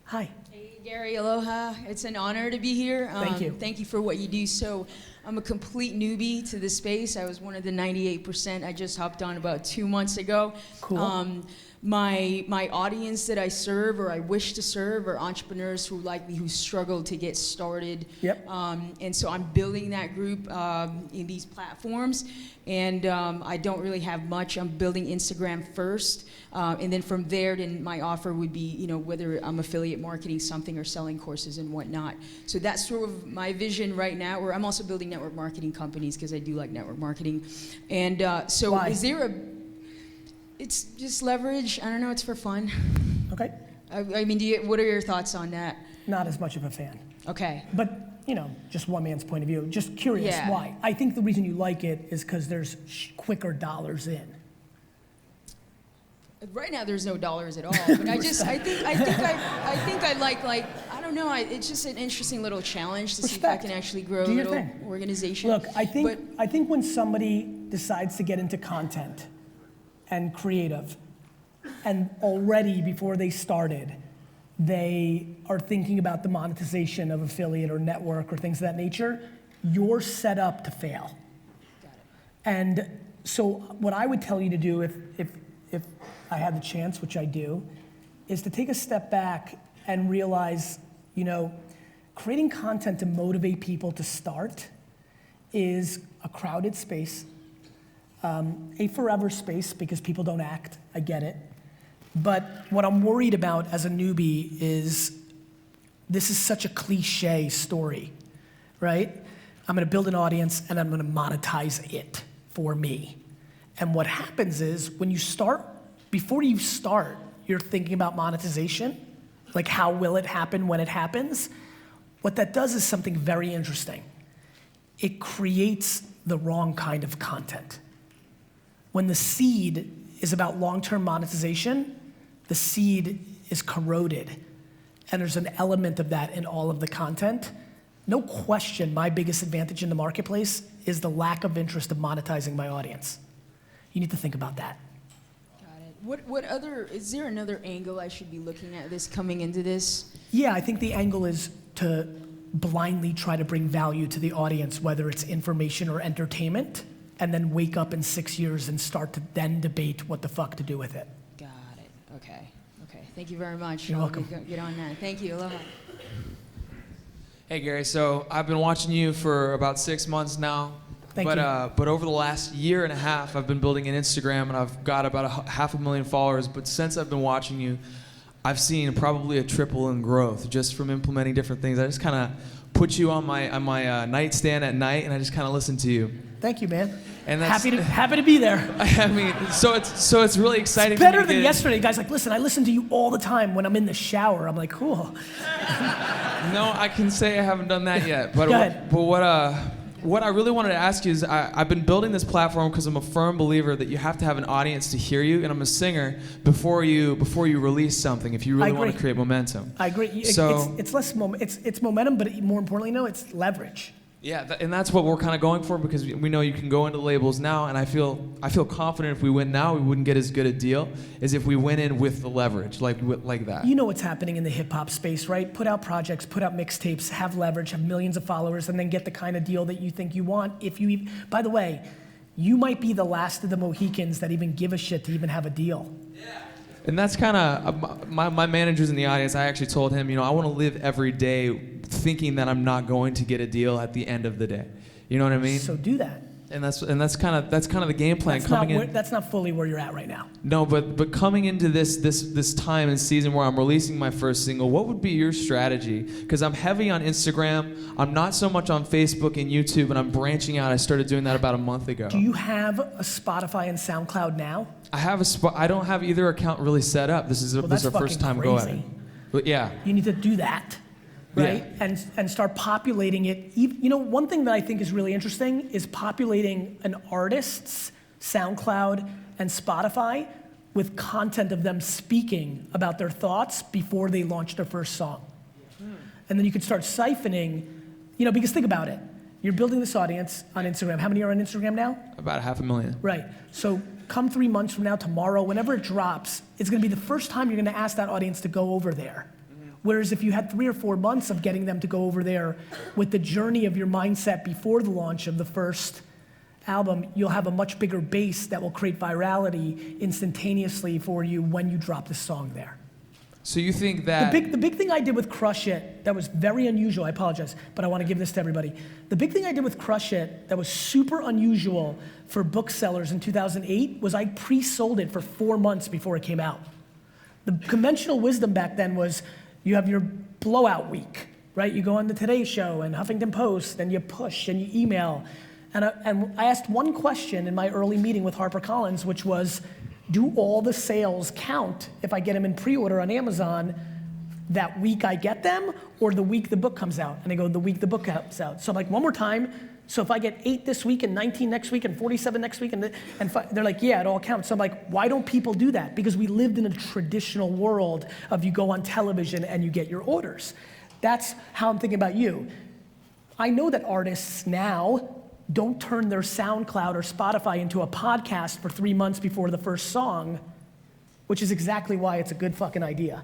Hi. Hey, Gary, aloha. It's an honor to be here. Thank you. Thank you for what you do. So I'm a complete newbie to this space. I was one of the 98%. I just hopped on about 2 months ago. Cool. My audience that I serve or I wish to serve are entrepreneurs who like me, who struggle to get started. Yep. And so I'm building that group in these platforms. And I don't really have much. I'm building Instagram first. And then from there, then my offer would be, you know, whether I'm affiliate marketing something or selling courses and whatnot. So that's sort of my vision right now, where I'm also building network marketing companies because I do like network marketing. And so Why? is there it's just leverage. I don't know, it's for fun. Okay. I mean, what are your thoughts on that? Not as much of a fan. Okay. But, you know, just one man's point of view. Just curious Yeah. why. I think the reason you like it is because there's quicker dollars in. Right now, there's no dollars at all. But I think I like I don't know. It's just an interesting little challenge to see if I can actually grow Do a your little thing. organization. Look, I think when somebody decides to get into content and creative, and already before they started, they are thinking about the monetization of affiliate or network or things of that nature, you're set up to fail. Got it. And so what I would tell you to do if I had the chance, which I do, is to take a step back and realize, you know, creating content to motivate people to start is a crowded space, a forever space because people don't act, I get it. But what I'm worried about as a newbie is this is such a cliche story, right? I'm gonna build an audience and I'm gonna monetize it for me. And what happens is when you start, before you start, you're thinking about monetization, like how will it happen when it happens? What that does is something very interesting. It creates the wrong kind of content. When the seed is about long-term monetization, the seed is corroded. And there's an element of that in all of the content. No question, my biggest advantage in the marketplace is the lack of interest of monetizing my audience. You need to think about that. Got it. Is there another angle I should be looking at this coming into this? Yeah, I think the angle is to blindly try to bring value to the audience, whether it's information or entertainment, and then wake up in 6 years and start to then debate what the fuck to do with it. Got it. Okay. Thank you very much. You're I'll welcome. Get on that. Thank you. Aloha. Hey Gary, so I've been watching you for about 6 months now. Thank you. But over the last year and a half, I've been building an Instagram and I've got about 500,000 followers. But since I've been watching you, I've seen probably a triple in growth just from implementing different things. I just kind of put you on my nightstand at night and I just kind of listen to you. Thank you, man. And happy to be there. I mean, so it's really exciting. It's better for me to than get yesterday. Guys, like, listen, I listen to you all the time when I'm in the shower. I'm like, cool. No, I can say I haven't done that yet. But Go ahead. What I really wanted to ask you is I've been building this platform because I'm a firm believer that you have to have an audience to hear you, and I'm a singer before you release something if you really want to create momentum. I agree. So it's less it's momentum, but more importantly, no, it's leverage. Yeah, and that's what we're kind of going for, because we know you can go into labels now, and I feel confident if we win now, we wouldn't get as good a deal as if we went in with the leverage, like that. You know what's happening in the hip hop space, right? Put out projects, put out mixtapes, have leverage, have millions of followers, and then get the kind of deal that you think you want. By the way, you might be the last of the Mohicans that even give a shit to even have a deal. And that's kind of, my manager's in the audience. I actually told him, I want to live every day thinking that I'm not going to get a deal at the end of the day. You know what I mean? So do that. And that's kind of the game plan. That's not fully where you're at right now. No, but coming into this time and season where I'm releasing my first single, what would be your strategy? Because I'm heavy on Instagram. I'm not so much on Facebook and YouTube, and I'm branching out. I started doing that about a month ago. Do you have a Spotify and SoundCloud now? I don't have either account really set up. This is our first time go at it. But yeah. You need to do that. Right? Yeah. And start populating it. One thing that I think is really interesting is populating an artist's SoundCloud and Spotify with content of them speaking about their thoughts before they launch their first song. And then you could start siphoning, because think about it. You're building this audience on Instagram. How many are on Instagram now? About 500,000. Right. So come 3 months from now, tomorrow, whenever it drops, it's gonna be the first time you're gonna ask that audience to go over there. Whereas if you had 3 or 4 months of getting them to go over there with the journey of your mindset before the launch of the first album, you'll have a much bigger base that will create virality instantaneously for you when you drop the song there. So you think that... The big thing I did with Crush It that was very unusual, I apologize, but I want to give this to everybody. The big thing I did with Crush It that was super unusual for booksellers in 2008 was I pre-sold it for 4 months before it came out. The conventional wisdom back then was, you have your blowout week, right? You go on the Today Show and Huffington Post, and you push and you email. And I asked one question in my early meeting with HarperCollins, which was, do all the sales count if I get them in pre-order on Amazon that week I get them, or the week the book comes out? And they go, the week the book comes out. So I'm like, one more time. So if I get 8 this week and 19 next week and 47 next week, and they're like, yeah, it all counts. So I'm like, why don't people do that? Because we lived in a traditional world of you go on television and you get your orders. That's how I'm thinking about you. I know that artists now don't turn their SoundCloud or Spotify into a podcast for 3 months before the first song, which is exactly why it's a good fucking idea.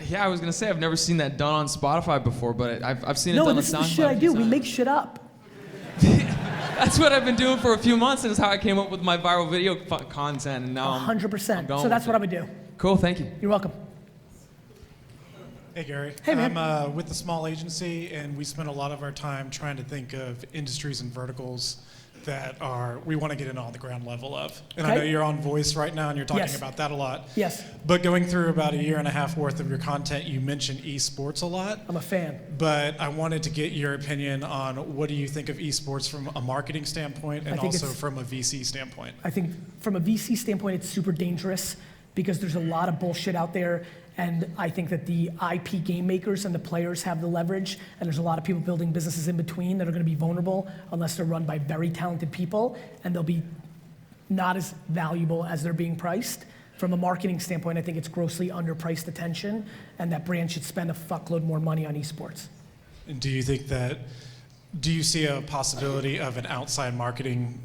Yeah, I was gonna say I've never seen that done on Spotify before, but I've seen it done on SoundCloud. No, this is the shit I do. We make shit up. That's what I've been doing for a few months, and it's how I came up with my viral video content, and now 100%. So that's what I would do. Cool, thank you. You're welcome. Hey, Gary. Hey, man. I'm with a small agency, and we spend a lot of our time trying to think of industries and verticals that we want to get in on the ground level of. And I know you're on Voice right now, and you're talking about that a lot. Yes. But going through about 1.5 years worth of your content, you mentioned esports a lot. I'm a fan. But I wanted to get your opinion on what do you think of esports from a marketing standpoint and also from a VC standpoint? I think from a VC standpoint, it's super dangerous because there's a lot of bullshit out there. And I think that the IP game makers and the players have the leverage, and there's a lot of people building businesses in between that are gonna be vulnerable unless they're run by very talented people, and they'll be not as valuable as they're being priced. From a marketing standpoint, I think it's grossly underpriced attention, and that brands should spend a fuckload more money on esports. And do you see a possibility of an outside marketing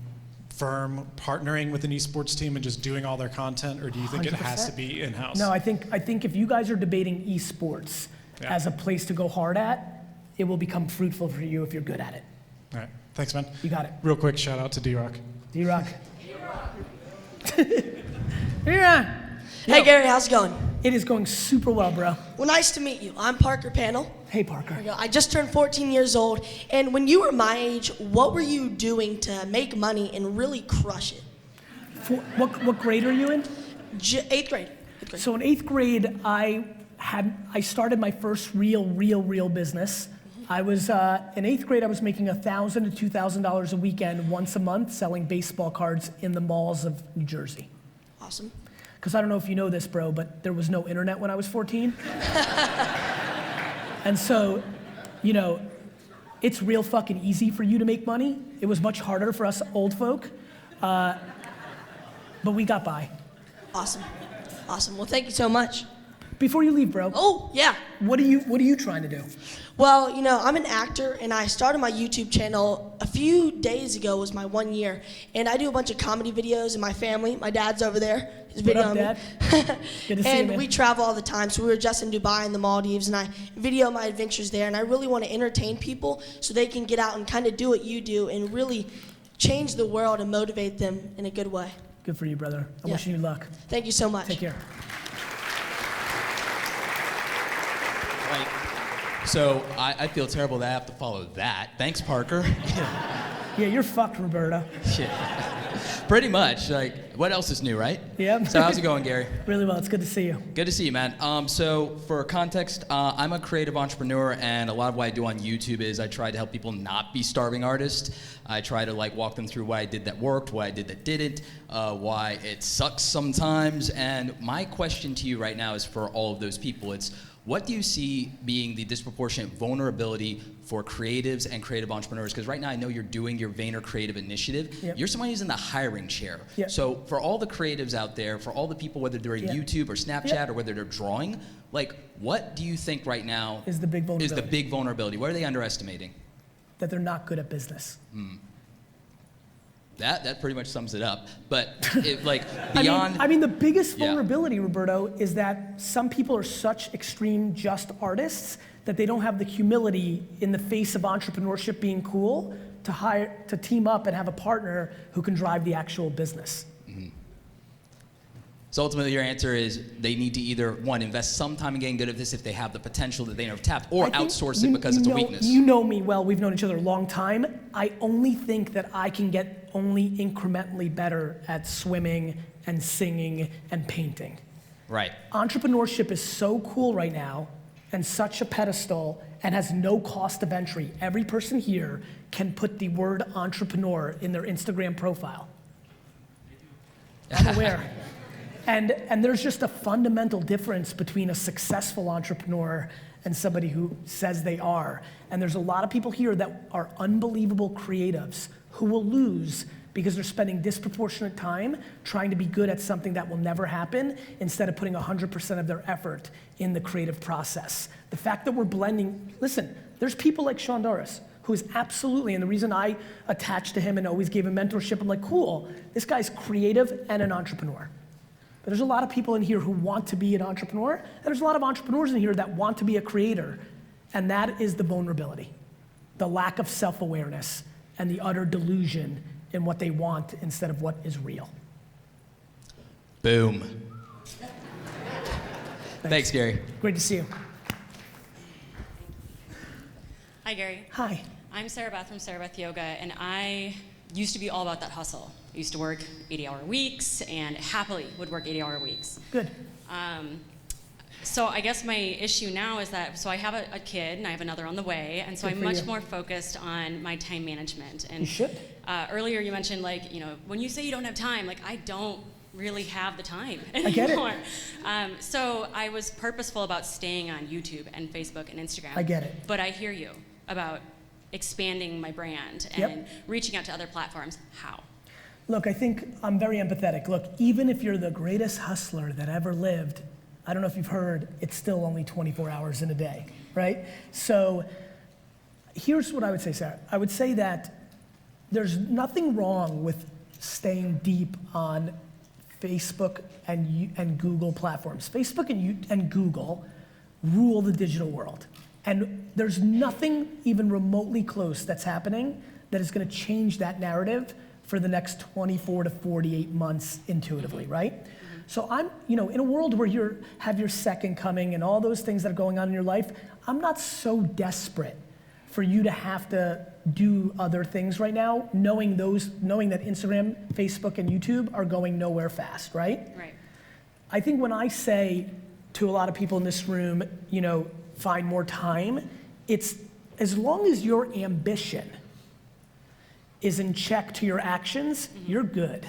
firm partnering with an esports team and just doing all their content, or do you think 100%. It has to be in-house? No, I think if you guys are debating esports as a place to go hard at, it will become fruitful for you if you're good at it. All right, thanks, man. You got it. Real quick, shout out to D-Rock. D-Rock. D-Rock. Hey, Gary, how's it going? It is going super well, bro. Well, nice to meet you. I'm Parker Panel. Hey, Parker. I just turned 14 years old, and when you were my age, what were you doing to make money and really crush it? What grade are you in? 8th grade. So in 8th grade, I started my first real business. I was, in 8th grade, I was making $1,000 to $2,000 a weekend, once a month, selling baseball cards in the malls of New Jersey. Awesome. Because I don't know if you know this, bro, but there was no internet when I was 14. And so, it's real fucking easy for you to make money. It was much harder for us old folk, but we got by. Awesome. Awesome. Well, thank you so much. Before you leave, bro. Oh, yeah. What are you trying to do? Well, you know, I'm an actor, and I started my YouTube channel a few days ago. Was my 1 year, and I do a bunch of comedy videos. And my family, my dad's over there. He's What up, videoing Dad? me. Good to see you, And man. we travel all the time. So we were just in Dubai and the Maldives, and I video my adventures there. And I really want to entertain people so they can get out and kind of do what you do and really change the world and motivate them in a good way. Good for you, brother. I'm Yeah. wishing you luck. Thank you so much. Take care. So I feel terrible that I have to follow that. Thanks, Parker. Yeah, you're fucked, Roberta. Shit. Pretty much. Like, what else is new, right? Yeah. So how's it going, Gary? Really well. It's good to see you. Good to see you, man. So for context, I'm a creative entrepreneur, and a lot of what I do on YouTube is I try to help people not be starving artists. I try to walk them through what I did that worked, what I did that didn't, why it sucks sometimes. And my question to you right now is for all of those people. It's, what do you see being the disproportionate vulnerability for creatives and creative entrepreneurs? Because right now I know you're doing your Vayner Creative Initiative. Yep. You're someone who's in the hiring chair. Yep. So for all the creatives out there, for all the people, whether they're Yep. YouTube or Snapchat Yep. or whether they're drawing, what do you think right now Is the big vulnerability. What are they underestimating? That they're not good at business. That pretty much sums it up. But beyond... I mean, the biggest Yeah. vulnerability, Roberto, is that some people are such extreme just artists that they don't have the humility in the face of entrepreneurship being cool to team up and have a partner who can drive the actual business. So ultimately your answer is they need to either, one, invest some time in getting good at this if they have the potential that they have tapped, or I think outsource it because it's a weakness. You know me well. We've known each other a long time. I only think that I can get only incrementally better at swimming and singing and painting. Right. Entrepreneurship is so cool right now and such a pedestal and has no cost of entry. Every person here can put the word entrepreneur in their Instagram profile. I'm aware. And there's just a fundamental difference between a successful entrepreneur and somebody who says they are. And there's a lot of people here that are unbelievable creatives who will lose because they're spending disproportionate time trying to be good at something that will never happen instead of putting 100% of their effort in the creative process. The fact that we're blending, listen, there's people like Sean Doris who is absolutely, and the reason I attached to him and always gave him mentorship, I'm like, cool, this guy's creative and an entrepreneur. But there's a lot of people in here who want to be an entrepreneur, and there's a lot of entrepreneurs in here that want to be a creator, and that is the vulnerability, the lack of self-awareness, and the utter delusion in what they want instead of what is real. Boom. Thanks, Gary. Great to see you. Hi, Gary. Hi. I'm Sarah Beth from Sarah Beth Yoga, and I used to be all about that hustle. I used to work 80-hour weeks and happily would work 80-hour weeks. Good. So I guess my issue now is that, so I have a kid and I have another on the way, and so Good I'm for much you. more focused on my time management. And You should. Earlier you mentioned, when you say you don't have time, I don't really have the time anymore. I get it. So I was purposeful about staying on YouTube and Facebook and Instagram. I get it. But I hear you about expanding my brand and Yep. reaching out to other platforms. How? Look, I think I'm very empathetic. Look, even if you're the greatest hustler that ever lived, I don't know if you've heard, it's still only 24 hours in a day, right? So here's what I would say, Sarah. I would say that there's nothing wrong with staying deep on Facebook and Google platforms. Facebook and Google rule the digital world. And there's nothing even remotely close that's happening that is going to change that narrative for the next 24 to 48 months intuitively, right? So I'm, in a world where you have your second coming and all those things that are going on in your life, I'm not so desperate for you to have to do other things right now, knowing that Instagram, Facebook, and YouTube are going nowhere fast, right? Right. I think when I say to a lot of people in this room, find more time, it's as long as your ambition is in check to your actions, you're good,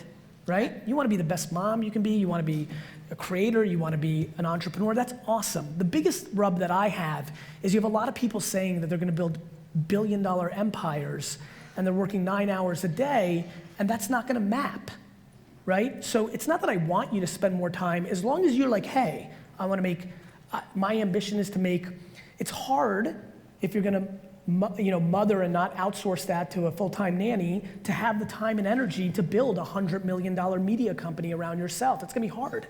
right? You want to be the best mom you can be, you want to be a creator, you want to be an entrepreneur, that's awesome. The biggest rub that I have is you have a lot of people saying that they're going to build billion-dollar empires and they're working 9 hours a day, and that's not going to map, right? So it's not that I want you to spend more time, as long as you're like, hey, I want to make My ambition is to make, it's hard if you're gonna mother and not outsource that to a full-time nanny, to have the time and energy to build a $100 million media company around yourself. It's gonna be hard.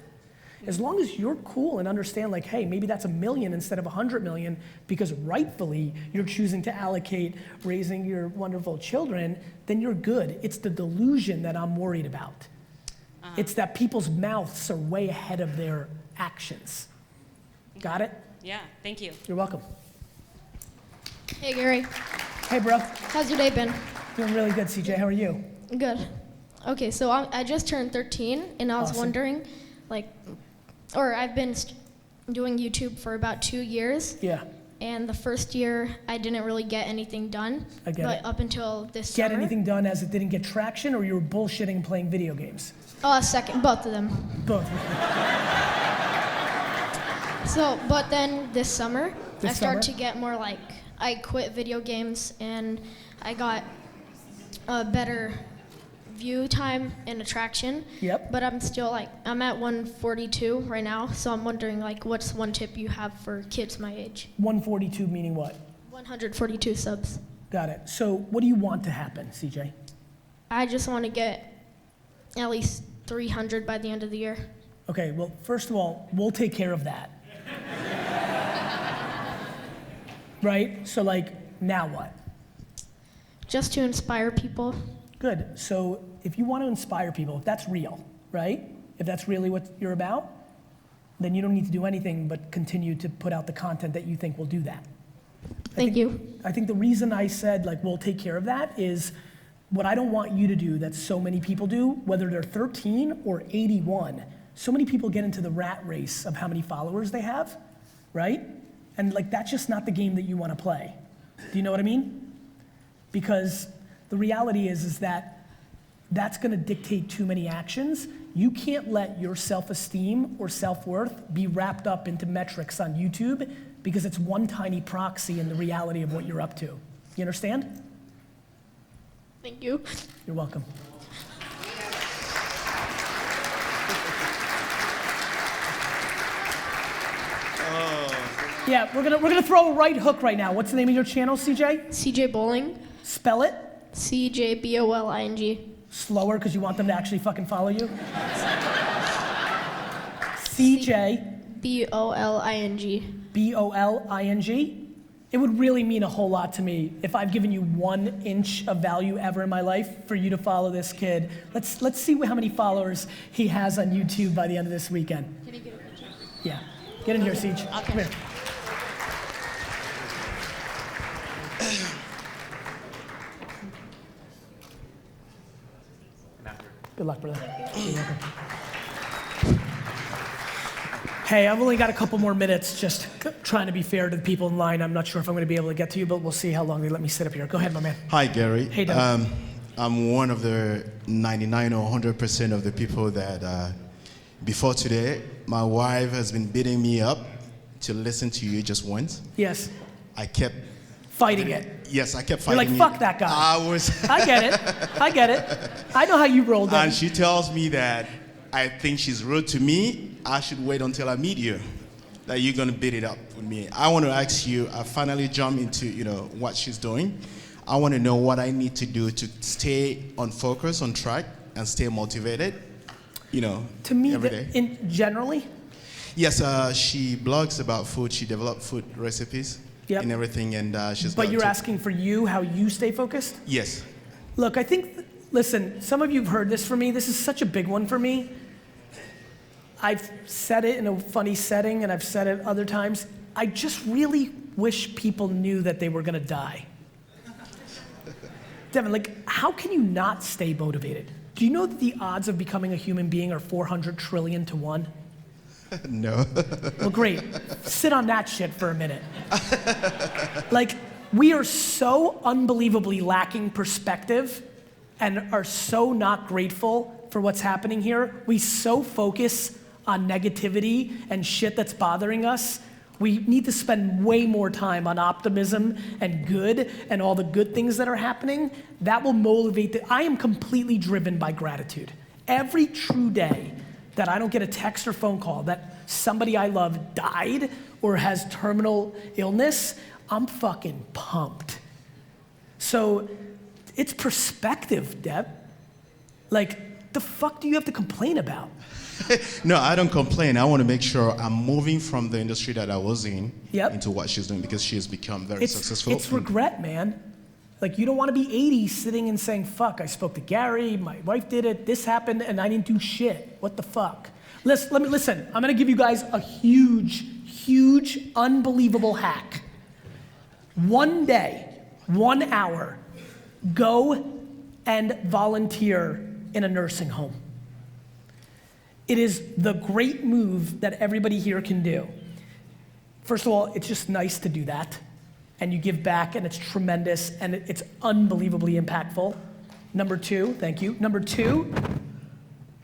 As long as you're cool and understand like, hey, maybe that's $1 million instead of $100 million because rightfully you're choosing to allocate raising your wonderful children, then you're good. It's the delusion that I'm worried about. It's that people's mouths are way ahead of their actions. Got it? Yeah, thank you. You're welcome. Hey, Gary. Hey, bro. How's your day been? Doing really good, CJ. How are you? Good. Okay, so I just turned 13, and I was Awesome. wondering, I've been doing YouTube for about 2 years. Yeah. And the first year, I didn't really get anything done. I get but it. up until this Get summer. anything done as it didn't get traction, or you were bullshitting and playing video games? Second, both of them. Both. But then this summer, This I started summer? to get more I quit video games and I got a better view time and attraction. Yep. But I'm still I'm at 142 right now, so I'm wondering what's one tip you have for kids my age? 142 meaning what? 142 subs. Got it. So what do you want to happen, CJ? I just want to get at least 300 by the end of the year. Okay, well, first of all, we'll take care of that. Right? So now what? Just to inspire people. Good. So if you want to inspire people, if that's real, right? If that's really what you're about, then you don't need to do anything but continue to put out the content that you think will do that. Thank you. I think the reason I said we'll take care of that is what I don't want you to do that so many people do, whether they're 13 or 81. So many people get into the rat race of how many followers they have, right? And that's just not the game that you want to play. Do you know what I mean? Because the reality is that that's going to dictate too many actions. You can't let your self-esteem or self-worth be wrapped up into metrics on YouTube because it's one tiny proxy in the reality of what you're up to. You understand? Thank you. You're welcome. Yeah, we're gonna throw a right hook right now. What's the name of your channel, CJ? CJ Bowling. Spell it. CJ-BOLING. Slower, because you want them to actually fucking follow you. CJ. BOLING. BOLING. It would really mean a whole lot to me if I've given you 1 inch of value ever in my life for you to follow this kid. Let's see how many followers he has on YouTube by the end of this weekend. Can you get a picture? Yeah. Get in here, Siege. Okay. Come here. Good luck, brother. You're welcome. Hey, I've only got a couple more minutes, just trying to be fair to the people in line. I'm not sure if I'm going to be able to get to you, but we'll see how long they let me sit up here. Go ahead, my man. Hi, Gary. Hey, Doug. I'm one of the 99 or 100% of the people that, before today, my wife has been beating me up to listen to you just once. Yes. I kept fighting it. Yes, I kept You're fighting like, fuck that guy. I get it. I get it. I know how you roll down. And she tells me that I think she's rude to me. I should wait until I meet you. That you're gonna beat it up with me. I want to ask you. I finally jumped into what she's doing. I want to know what I need to do to stay on focus, on track, and stay motivated. To me, every day. Generally. Yes, she blogs about food. She developed food recipes and everything, and she's. But you're asking for you how you stay focused? Yes. Look, I think. Listen, some of you have heard this from me. This is such a big one for me. I've said it in a funny setting, and I've said it other times. I just really wish people knew that they were gonna die. Devin, how can you not stay motivated? Do you know that the odds of becoming a human being are 400 trillion to 1? No. Well, great. Sit on that shit for a minute. We are so unbelievably lacking perspective and are so not grateful for what's happening here. We so focus on negativity and shit that's bothering us. We need to spend way more time on optimism and good and all the good things that are happening. That will motivate. I am completely driven by gratitude. Every true day, that I don't get a text or phone call that somebody I love died or has terminal illness, I'm fucking pumped. So it's perspective, Deb. Like, the fuck do you have to complain about? No, I don't complain. I want to make sure I'm moving from the industry that I was in Yep. into what she's doing because she has become very successful. It's regret, man. Like, you don't want to be 80 sitting and saying, fuck, I spoke to Gary, my wife did it, this happened, and I didn't do shit. What the fuck? Listen, I'm going to give you guys a huge, unbelievable hack. One day, 1 hour, go and volunteer in a nursing home. It is the great move that everybody here can do. First of all, it's just nice to do that. And you give back, and it's tremendous, and it's unbelievably impactful. Number two, thank you. Number two,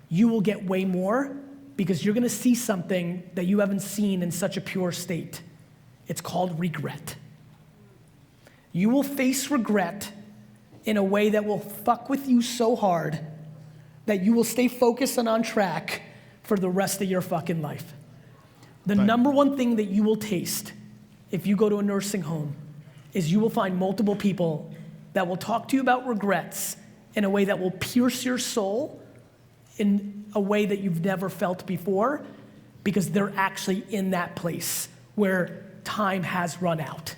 you will get way more because you're gonna see something that you haven't seen in such a pure state. It's called regret. You will face regret in a way that will fuck with you so hard that you will stay focused and on track for the rest of your fucking life. The number one thing that you will taste if you go to a nursing home is you will find multiple people that will talk to you about regrets in a way that will pierce your soul in a way that you've never felt before because they're actually in that place where time has run out.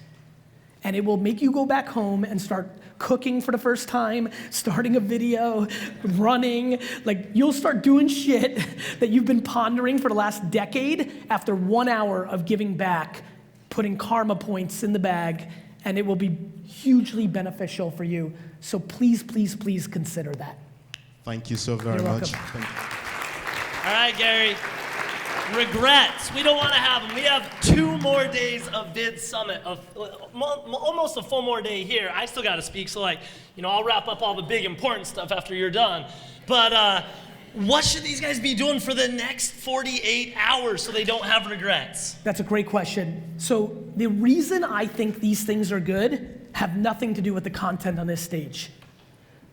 And it will make you go back home and start cooking for the first time, starting a video, running. Like, you'll start doing shit that you've been pondering for the last decade after 1 hour of giving back, putting karma points in the bag, and it will be hugely beneficial for you. So please, please, please consider that. Thank you so very much. Thank you. All right, Gary. Regrets. We don't want to have them. We have 2 more days of VidSummit, almost a full more day here. I still got to speak, so I'll wrap up all the big important stuff after you're done. But what should these guys be doing for the next 48 hours so they don't have regrets? That's a great question. So the reason I think these things are good have nothing to do with the content on this stage.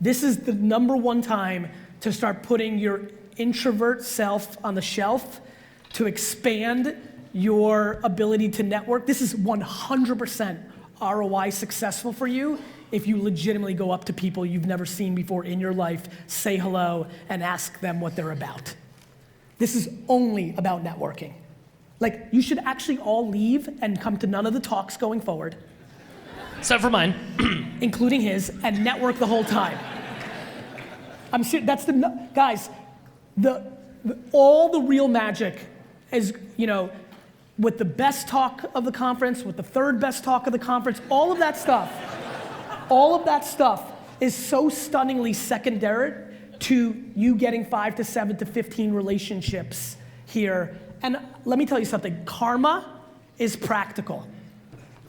This is the number one time to start putting your introvert self on the shelf to expand your ability to network. This is 100% ROI successful for you if you legitimately go up to people you've never seen before in your life, say hello, and ask them what they're about. This is only about networking. Like, you should actually all leave and come to none of the talks going forward. Except for mine. Including his, and network the whole time. I'm serious, guys, all the real magic is, with the best talk of the conference, with the third best talk of the conference, all of that stuff is so stunningly secondary to you getting 5 to 7 to 15 relationships here. And let me tell you something, karma is practical.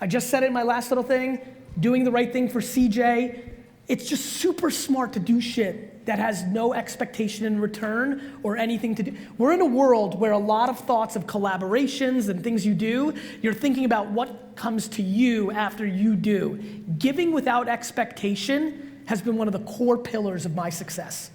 I just said it in my last little thing, doing the right thing for CJ. It's just super smart to do shit that has no expectation in return or anything to do. We're in a world where a lot of thoughts of collaborations and things you do, you're thinking about what comes to you after you do. Giving without expectation has been one of the core pillars of my success.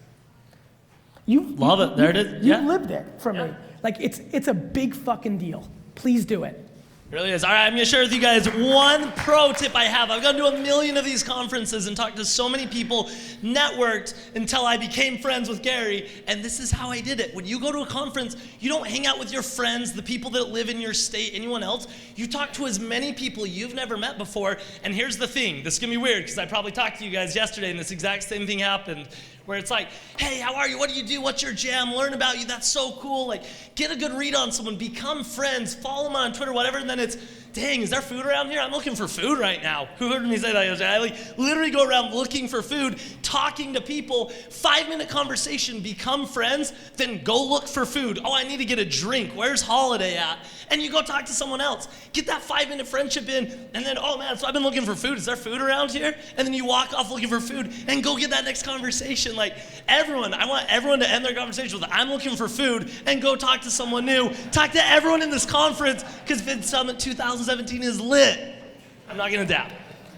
Love it, there it is. You lived it for me. Like, it's a big fucking deal. Please do it. It really is. All right, I'm going to share with you guys one pro tip I have. I've gone to 1 million of these conferences and talked to so many people, networked until I became friends with Gary, and this is how I did it. When you go to a conference, you don't hang out with your friends, the people that live in your state, anyone else. You talk to as many people you've never met before, and here's the thing. This is going to be weird because I probably talked to you guys yesterday and this exact same thing happened. Where it's like, hey, how are you? What do you do? What's your jam? Learn about you. That's so cool. Like, get a good read on someone. Become friends. Follow them on Twitter, whatever. And then it's, dang, is there food around here? I'm looking for food right now. Who heard me say that yesterday? I literally go around looking for food, talking to people, 5-minute conversation, become friends, then go look for food. Oh, I need to get a drink. Where's Holiday at? And you go talk to someone else. Get that 5-minute friendship in, and then, oh man, so I've been looking for food. Is there food around here? And then you walk off looking for food and go get that next conversation. Like, I want everyone to end their conversation with, I'm looking for food, and go talk to someone new. Talk to everyone in this conference, because VidSummit 2017 is lit. I'm not gonna dab.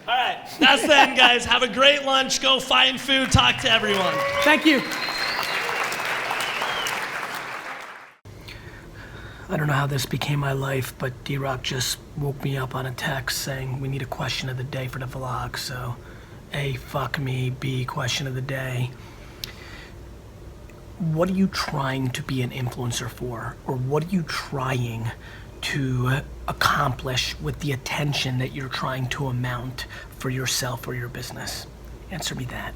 All right, that's the end, guys. Have a great lunch. Go find food. Talk to everyone. Thank you. I don't know how this became my life, but D-Rock just woke me up on a text saying we need a question of the day for the vlog. So, A, fuck me, B, question of the day. What are you trying to be an influencer for? Or what are you trying to accomplish with the attention that you're trying to amount for yourself or your business? Answer me that.